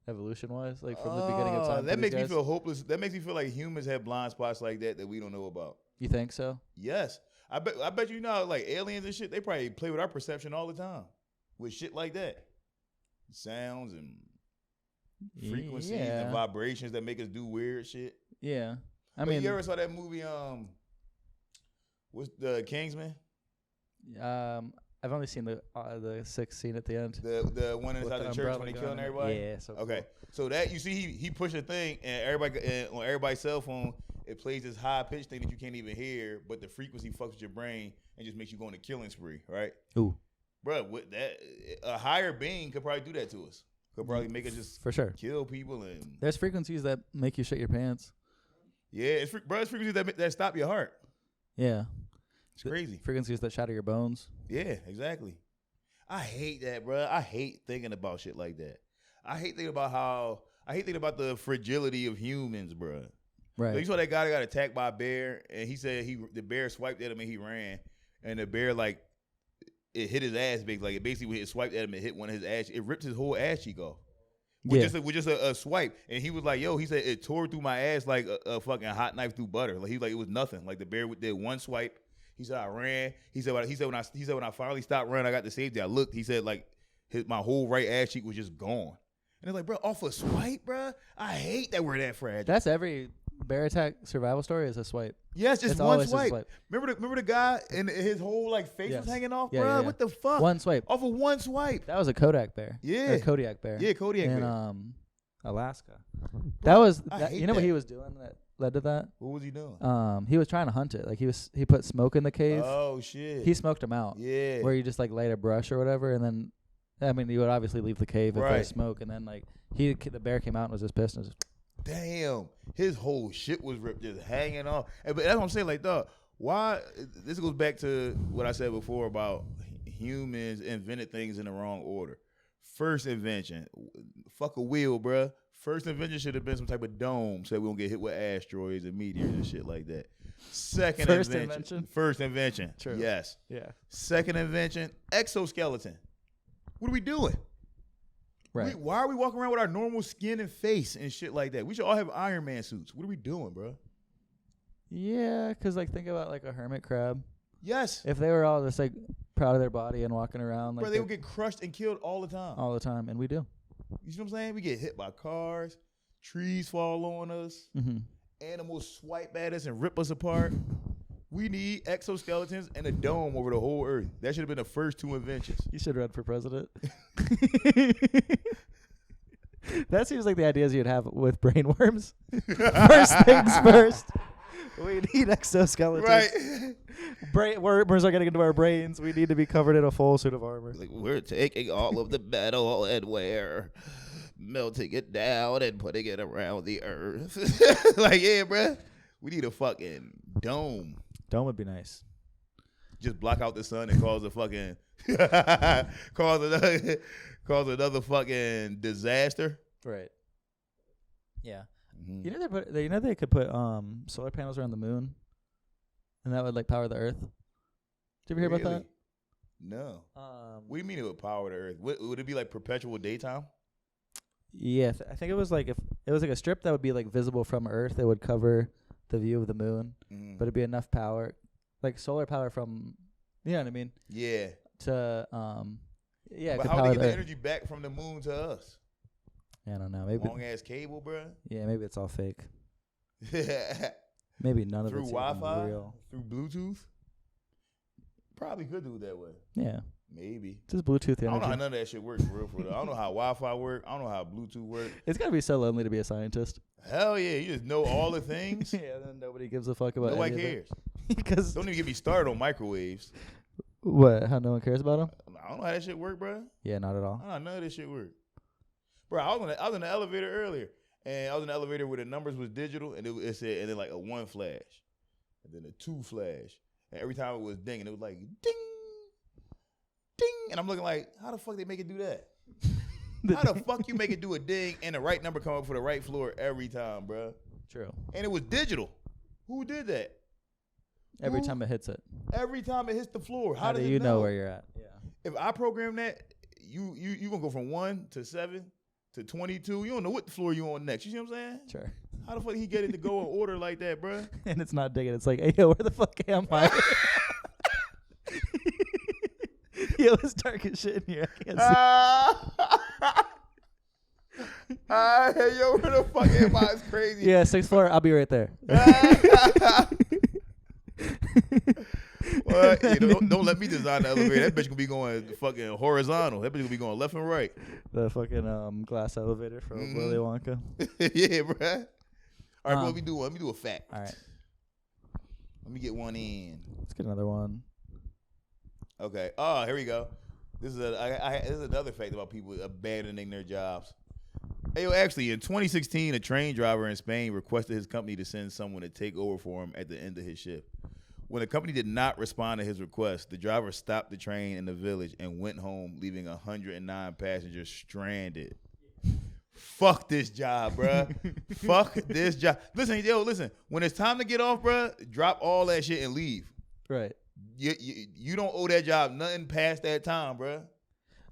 evolution-wise, like from the beginning of time. That makes me feel hopeless. That makes me feel like humans have blind spots like that we don't know about. You think so? Yes. I bet you know, like aliens and shit, they probably play with our perception all the time. With shit like that. Sounds and frequencies and vibrations that make us do weird shit. Yeah. I But mean, you ever saw that movie, what's the Kingsman? I've only seen the sixth scene at the end. The one With inside the church umbrella when he going killing on. everybody? Yeah. So Okay. cool. So that you see he pushed a thing and on everybody's cell phone, it plays this high pitched thing that you can't even hear, but the frequency fucks with your brain and just makes you go on a killing spree, right? Ooh. Bruh, with that a higher being could probably do that to us. Could probably make us just For sure. kill people and There's frequencies that make you shit your pants. yeah, it's frequencies that stop your heart. Yeah. It's crazy. Frequencies that shatter your bones. Yeah, exactly. I hate that, bruh. I hate thinking about shit like that. I hate thinking about the fragility of humans, bruh. Right. So you saw that guy that got attacked by a bear, and he said the bear swiped at him and he ran, and the bear like it hit his ass big, like it basically swiped at him and hit one of his ass. It ripped his whole ass cheek off. With just a swipe, and he was like, "Yo," he said, "It tore through my ass like a fucking hot knife through butter." Like it was nothing. Like the bear did one swipe. He said, "I ran." He said when I finally stopped running, I got to safety. I looked. He said like my whole right ass cheek was just gone. And it's like, bro, off a swipe, bro. I hate that we're that fragile. That's every bear attack survival story is a swipe. Yes, just It's one always just a swipe. swipe. Remember the guy and his whole like face was hanging off, Yeah, bro. yeah, yeah. What the fuck? One swipe. Off of one swipe. That was a Kodak bear. Yeah. Or Kodiak bear. Yeah, Kodiak in bear. Alaska. That was I that, hate you know what that. he was doing that led to that? What was he doing? He was trying to hunt it. Like he put smoke in the cave. Oh shit. He smoked him out. Yeah. Where you just like light a brush or whatever, and then I mean you would obviously leave the cave if Right. there's smoke, and then like the bear came out and was just pissed and was just Damn, his whole shit was ripped, just hanging off. But that's what I'm saying. Like, dog, why? This goes back to what I said before about humans invented things in the wrong order. First invention, fuck a wheel, bruh. First invention should have been some type of dome so that we don't get hit with asteroids and meteors and shit like that. First invention. True. Yes. yeah. Second invention, exoskeleton. What are we doing? Right. Why are we walking around with our normal skin and face and shit like that? We should all have Iron Man suits. What are we doing, bro? Yeah, 'cause like think about like a hermit crab. Yes. If they were all just like proud of their body and walking around like Bro, they would get crushed and killed all the time. all the time, and we do. You see what I'm saying? We get hit by cars, trees fall on us, Mm-hmm. animals swipe at us and rip us apart. We need exoskeletons and a dome over the whole Earth. That should have been the first 2 inventions. You should run for president. That seems like the ideas you'd have with brainworms. First things first. We need exoskeletons. Right. Worms are getting into our brains. We need to be covered in a full suit of armor. Like, we're taking all of the metal and we're melting it down and putting it around the Earth. Like, yeah, bruh. We need a fucking dome. Dome would be nice. Just block out the sun and cause a fucking cause another fucking disaster. Right. Yeah. Mm-hmm. You know they could put solar panels around the moon, and that would like power the Earth. Did you ever hear about that? No. What do you mean it would power the Earth? Would it be like perpetual daytime? Yeah, I think it was like if it was like a strip that would be like visible from Earth, it would cover the view of the moon, but it'd be enough power, like solar power from, you know what I mean? Yeah. To yeah. But how would they get the energy back from the moon to us? Yeah, I don't know. Maybe long ass cable, bro. Yeah, maybe it's all fake. Maybe none of through it's Wi-Fi, real. Through Bluetooth. Probably could do it that way. Yeah. Maybe. Just Bluetooth energy. I don't know how none of that shit works for real. I don't know how Wi-Fi works. I don't know how Bluetooth works. It's gotta be so lonely to be a scientist. Hell yeah, you just know all the things. Yeah, then nobody gives a fuck about. Nobody cares. Because don't even get me started on microwaves. What? How no one cares about them? I don't know how that shit work, bro. Yeah, not at all. I don't know none of this shit work. Bro, I was in the elevator earlier, and I was in the elevator where the numbers was digital, and it said, and then like a 1 flash, and then a 2 flash, and every time it was ding, and it was like ding, ding, and I'm looking like, how the fuck they make it do that? How the fuck you make it do a ding and the right number come up for the right floor every time, bro? True. And it was digital. Who did that? Every time it hits it. Every time it hits the floor. How do does you it know where you're at? Yeah. If I program that, you gonna go from 1 to 7 to 22. You don't know what floor you on next. You see what I'm saying? Sure. How the fuck he get it to go in order like that, bro? And it's not digging. It's like, hey, yo, where the fuck am I? Yo, it's dark as shit in here. I can't see. Hey, yo, where the fuck am I? It's crazy. Yeah, 6th floor. I'll be right there. Well, don't let me design the elevator. That bitch gonna be going fucking horizontal. That bitch gonna be going left and right. The fucking glass elevator from Willy Wonka. Yeah, bro. All right, let me do a fact. All right. Let me get one in. Let's get another one. Okay. Oh, here we go. This is another fact about people abandoning their jobs. Ayo, actually, in 2016, a train driver in Spain requested his company to send someone to take over for him at the end of his shift. When the company did not respond to his request, the driver stopped the train in the village and went home, leaving 109 passengers stranded. Fuck this job, bruh. Fuck this job. Listen. When it's time to get off, bruh, drop all that shit and leave. Right. You don't owe that job nothing past that time, bruh.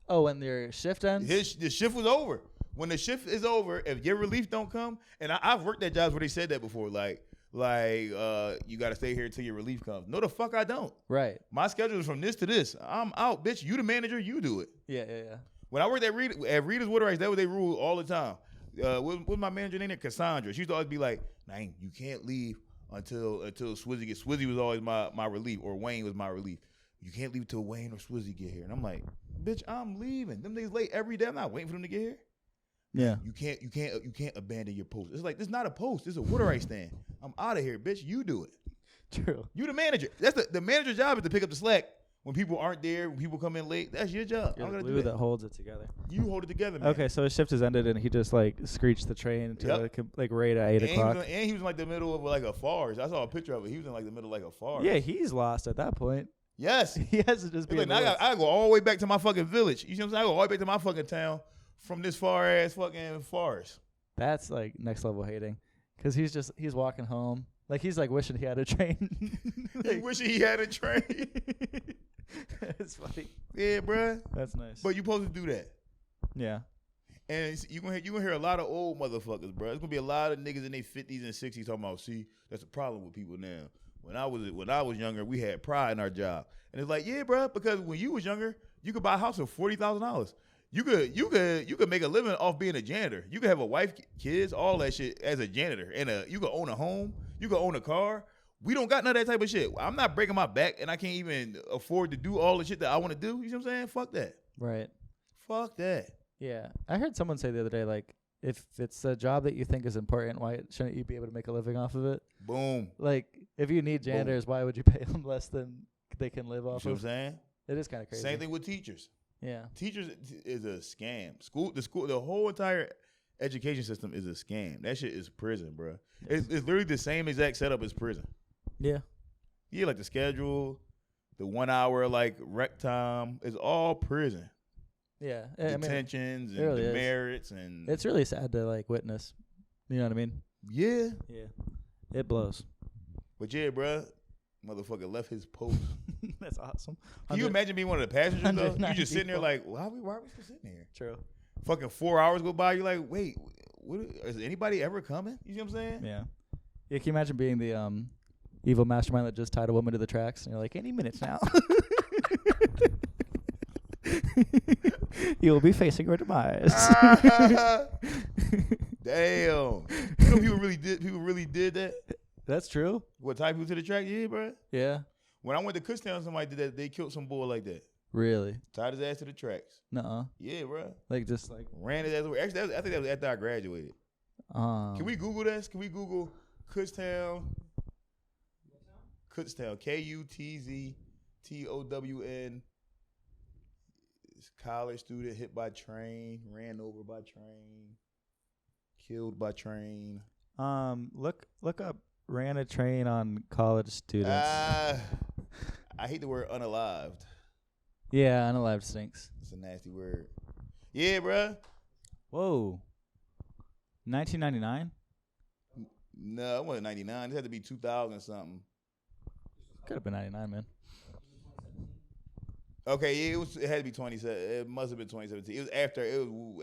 Oh, when your shift ends? The shift was over. When the shift is over, if your relief don't come, and I've worked at jobs where they said that before, like you got to stay here until your relief comes. No, the fuck I don't. Right. My schedule is from this to this. I'm out, bitch. You the manager, you do it. Yeah. When I worked at Rita's Water Rights, that was they rule all the time. What my manager named her? Cassandra. She used to always be like, "Nah, you can't leave until Swizzy gets." Swizzy was always my relief, or Wayne was my relief. You can't leave until Wayne or Swizzy get here. And I'm like, bitch, I'm leaving. Them niggas late every day. I'm not waiting for them to get here. Yeah. You can't abandon your post. It's like, this is not a post. This is a water rights stand. I'm out of here, bitch. You do it. True. You the manager. That's the manager's job is to pick up the slack when people aren't there, when people come in late. That's your job. You're I'm the gonna glue do that holds it together. You hold it together, man. Okay, so his shift has ended, and he just like screeched the train to like right at 8 o'clock. And he was in like the middle of like a forest. I saw a picture of it. He was in like the middle of like a forest. Yeah, he's lost at that point. Yes. He has to just be. Like, I gotta go all the way back to my fucking village. You see what I'm saying? I go all the way back to my fucking town from this far ass fucking forest. That's like next level hating, because he's walking home like he's like wishing he had a train. He wishing he had a train. It's funny. Yeah, bruh. That's nice. But you supposed to do that. Yeah. And you gonna hear a lot of old motherfuckers, bro. There's gonna be a lot of niggas in their 50s and 60s talking about, see, that's a problem with people now. When I was younger, we had pride in our job, and it's like, yeah, bro, because when you was younger, you could buy a house for $40,000. You could make a living off being a janitor. You could have a wife, kids, all that shit as a janitor, and you could own a home. You could own a car. We don't got none of that type of shit. I'm not breaking my back, and I can't even afford to do all the shit that I want to do. You know what I'm saying? Fuck that. Right. Fuck that. Yeah. I heard someone say the other day, like, if it's a job that you think is important, why shouldn't you be able to make a living off of it? Boom. Like, if you need Boom. janitors, why would you pay them less than they can live You off see what I'm of? saying? It is kind of crazy. Same thing with teachers. Yeah. Teachers is a scam. The whole entire education system is a scam. That shit is prison, bro. It's literally the same exact setup as prison. Yeah. Yeah, like the schedule, the 1 hour like rec time is all prison. Yeah. I mean, Detentions and really is. demerits and it's really sad to like witness. You know what I mean? yeah. Yeah. It blows. But yeah, bro, motherfucker left his post. That's awesome. Can you imagine being one of the passengers though? You 190 just sitting there people. like, why are we still sitting here? True. Fucking 4 hours go by. You're like, wait, is anybody ever coming? You see what I'm saying? Yeah. Yeah. Can you imagine being the evil mastermind that just tied a woman to the tracks and you're like, any minutes now. You will be facing your demise. Damn. You know people really did that? That's true. What, tie people to the track? Yeah, bro. Yeah. When I went to Kutztown, somebody did that. They killed some boy like that. Really? Tied his ass to the tracks. Nuh-uh. Yeah, bro. Like just like. Ran his ass over. Actually, I think that was after I graduated. Can we Google this? Can we Google Kutztown? Kutztown. Kutztown. College student hit by train, ran over by train, killed by train. Look up ran a train on college students. I hate the word unalived. Yeah, unalived stinks. It's a nasty word. Yeah, bruh. Whoa. 1999? No, it wasn't 99. It had to be 2000 something. Could have been 99, man. Okay, yeah, it had to be 27. It must have been 2017. It was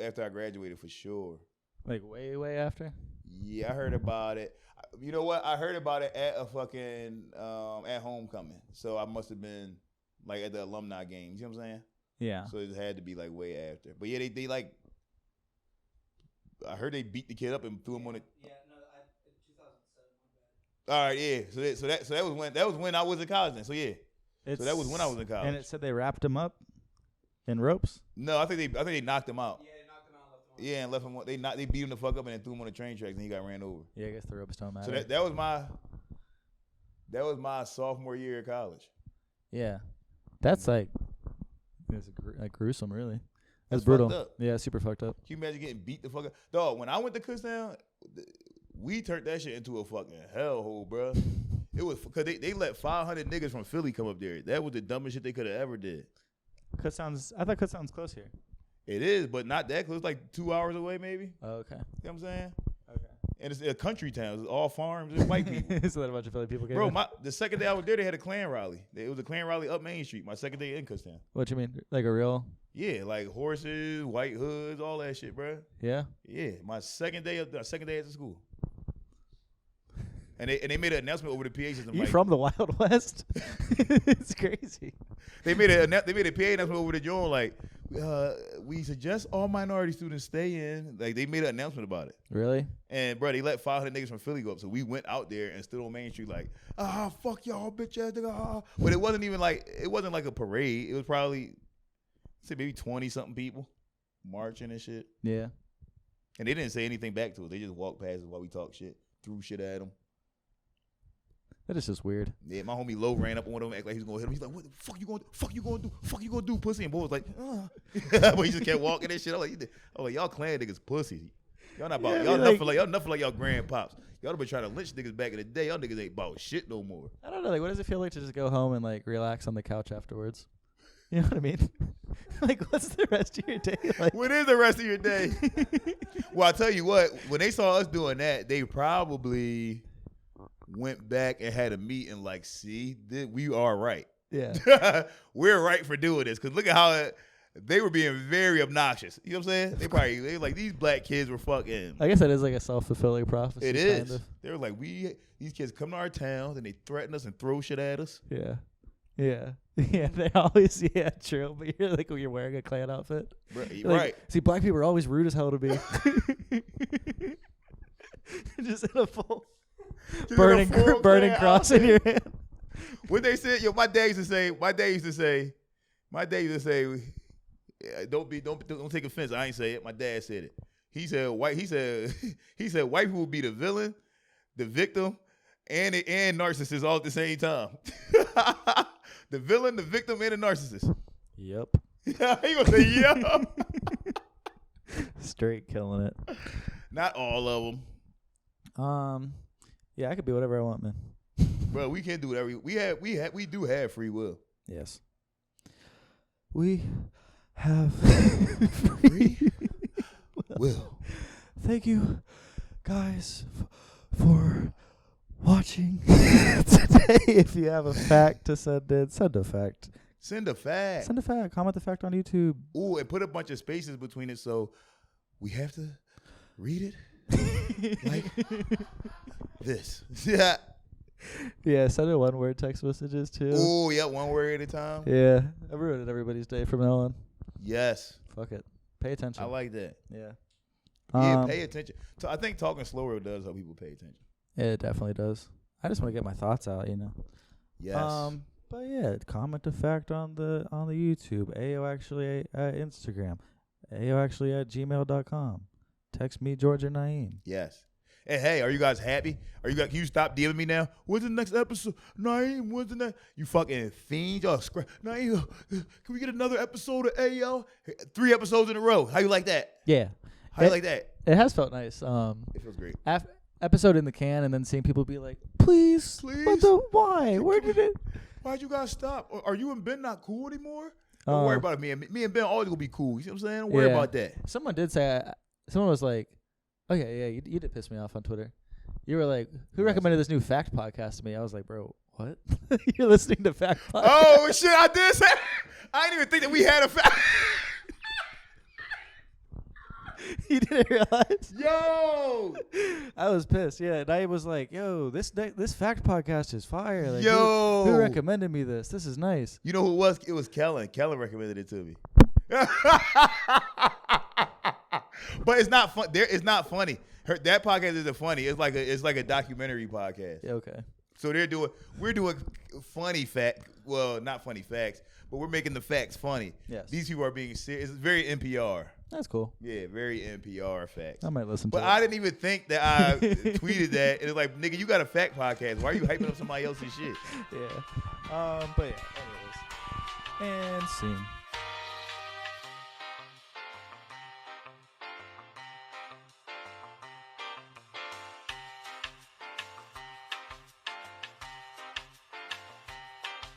after I graduated for sure. Like way after? Yeah, I heard about it. You know what? I heard about it at a fucking at homecoming. So I must have been like at the alumni games. You know what I'm saying? Yeah. So it had to be like way after. But yeah, they like. I heard they beat the kid up and threw him on it. Yeah, no, 2007. All right, yeah. So that was when I was in college then. So yeah. So that was when I was in college. And it said they wrapped him up in ropes? No, I think they knocked him out. Yeah, they knocked him out, left him on. Yeah, and left him. They beat him the fuck up and then threw him on the train tracks and he got ran over. Yeah, I guess the ropes don't matter. So that was my sophomore year of college. Yeah. That's like gruesome, really. That's That's brutal. fucked up. Yeah, super fucked up. Can you imagine getting beat the fuck up? Dog, when I went to Kutztown, we turned that shit into a fucking hellhole, bro. It was because they let 500 niggas from Philly come up there. That was the dumbest shit they could have ever did. I thought Kutztown's close here. It is, but not that close. Like 2 hours away, maybe. Oh, okay. You know what I'm saying? Okay. And it's a country town. It's all farms and white people. So that a bunch of Philly people came Bro, in? the second day I was there, they had a Klan rally. It was a Klan rally up Main Street. My second day in Kutztown. What you mean? Like a real? Yeah, like horses, white hoods, all that shit, bro. Yeah? Yeah, my second day at the school. And they made an announcement over the PA system. You like, from the Wild West? It's crazy. They made a PA announcement over the joint like, we suggest all minority students stay in. Like they made an announcement about it. Really? And bro, they let 500 niggas from Philly go up. So we went out there and stood on Main Street like, fuck y'all, bitch ass nigga. But it wasn't like a parade. It was probably, say maybe 20 something people marching and shit. Yeah. And they didn't say anything back to us. They just walked past us while we talked shit, threw shit at them. That is just weird. Yeah, my homie Low ran up on him, act like he was gonna hit him. He's like, "What the fuck you gonna do, pussy?" And boy was like, but he just kept walking and shit. I'm like, y'all Klan niggas pussy. Y'all not about y'all nothing like y'all grandpops. Y'all been trying to lynch niggas back in the day. Y'all niggas ain't about shit no more. I don't know. Like, what does it feel like to just go home and like relax on the couch afterwards? You know what I mean? Like, what's the rest of your day like? What is the rest of your day? Well, I tell you what, when they saw us doing that, they probably went back and had a meeting like, see, we are right. Yeah. We're right for doing this. Because look at how they were being very obnoxious. You know what I'm saying? They like, these black kids were fucking. I guess that is like a self-fulfilling prophecy. It is. Kind of. They were like, these kids come to our towns and they threaten us and throw shit at us. Yeah. Yeah. Yeah, they always, yeah, true. But you're like, when you're wearing a Klan outfit. Right. Like, Right. See, black people are always rude as hell to me. Just in a full. burning cross in your hand. What they said, my dad used to say, don't take offense. I ain't say it. My dad said it. He said white people be the villain, the victim, and narcissist all at the same time. The villain, the victim, and the narcissist. Yep. He gonna say yep. Straight killing it. Not all of them. Yeah, I could be whatever I want, man. Bro, we can't do whatever we do have free will. Yes. We have free will. Thank you, guys, for watching today. If you have a fact to send in, send a fact. Send a fact. Send a fact. Comment the fact on YouTube. Ooh, and put a bunch of spaces between it so we have to read it like this. Yeah. Yeah, send in one-word text messages, too. Ooh, yeah, one word at a time. Yeah. I ruined everybody's day from now on. Yes. Fuck it. Pay attention. I like that. Yeah. Yeah, pay attention. So I think talking slower does help people pay attention. It definitely does. I just want to get my thoughts out, you know. Yes. But yeah, comment a fact on the YouTube. Ayo Actually at Instagram. Ayo Actually at gmail.com. Text me, George or Naeem. Yes. And hey, are you guys happy? Can you stop DMing me now? When's the next episode? Naeem, when's the next? You fucking fiend. Naeem, can we get another episode of Ayo? 3 episodes in a row. How you like that? Yeah. How you like that? It has felt nice. It feels great. Episode in the can, and then seeing people be like, please. Why? Where did it? Why'd you guys stop? Are you and Ben not cool anymore? Don't worry about it. Me and Ben always gonna be cool. You see what I'm saying? Don't worry about that. Someone did say, someone was like, okay, yeah, you did piss me off on Twitter. You were like, who recommended this new fact podcast to me? I was like, bro, what? You're listening to fact podcast? Oh, shit, I did say. I didn't even think that we had a fact. You didn't realize? Yo! I was pissed, yeah. And I was like, yo, this fact podcast is fire. Like, yo! Who recommended me this? This is nice. You know who it was? It was Kellen. Kellen recommended it to me. But it's not fun. It's not funny. That podcast isn't funny. It's like a documentary podcast. Yeah, okay. So we're doing funny well, not funny facts, but we're making the facts funny. Yes. These people are being serious. It's very NPR. That's cool. Yeah, very NPR facts. I might listen to it. But I didn't even think that I tweeted that. And it's like, nigga, you got a fact podcast. Why are you hyping up somebody else's shit? Yeah. But yeah, anyways. And scene.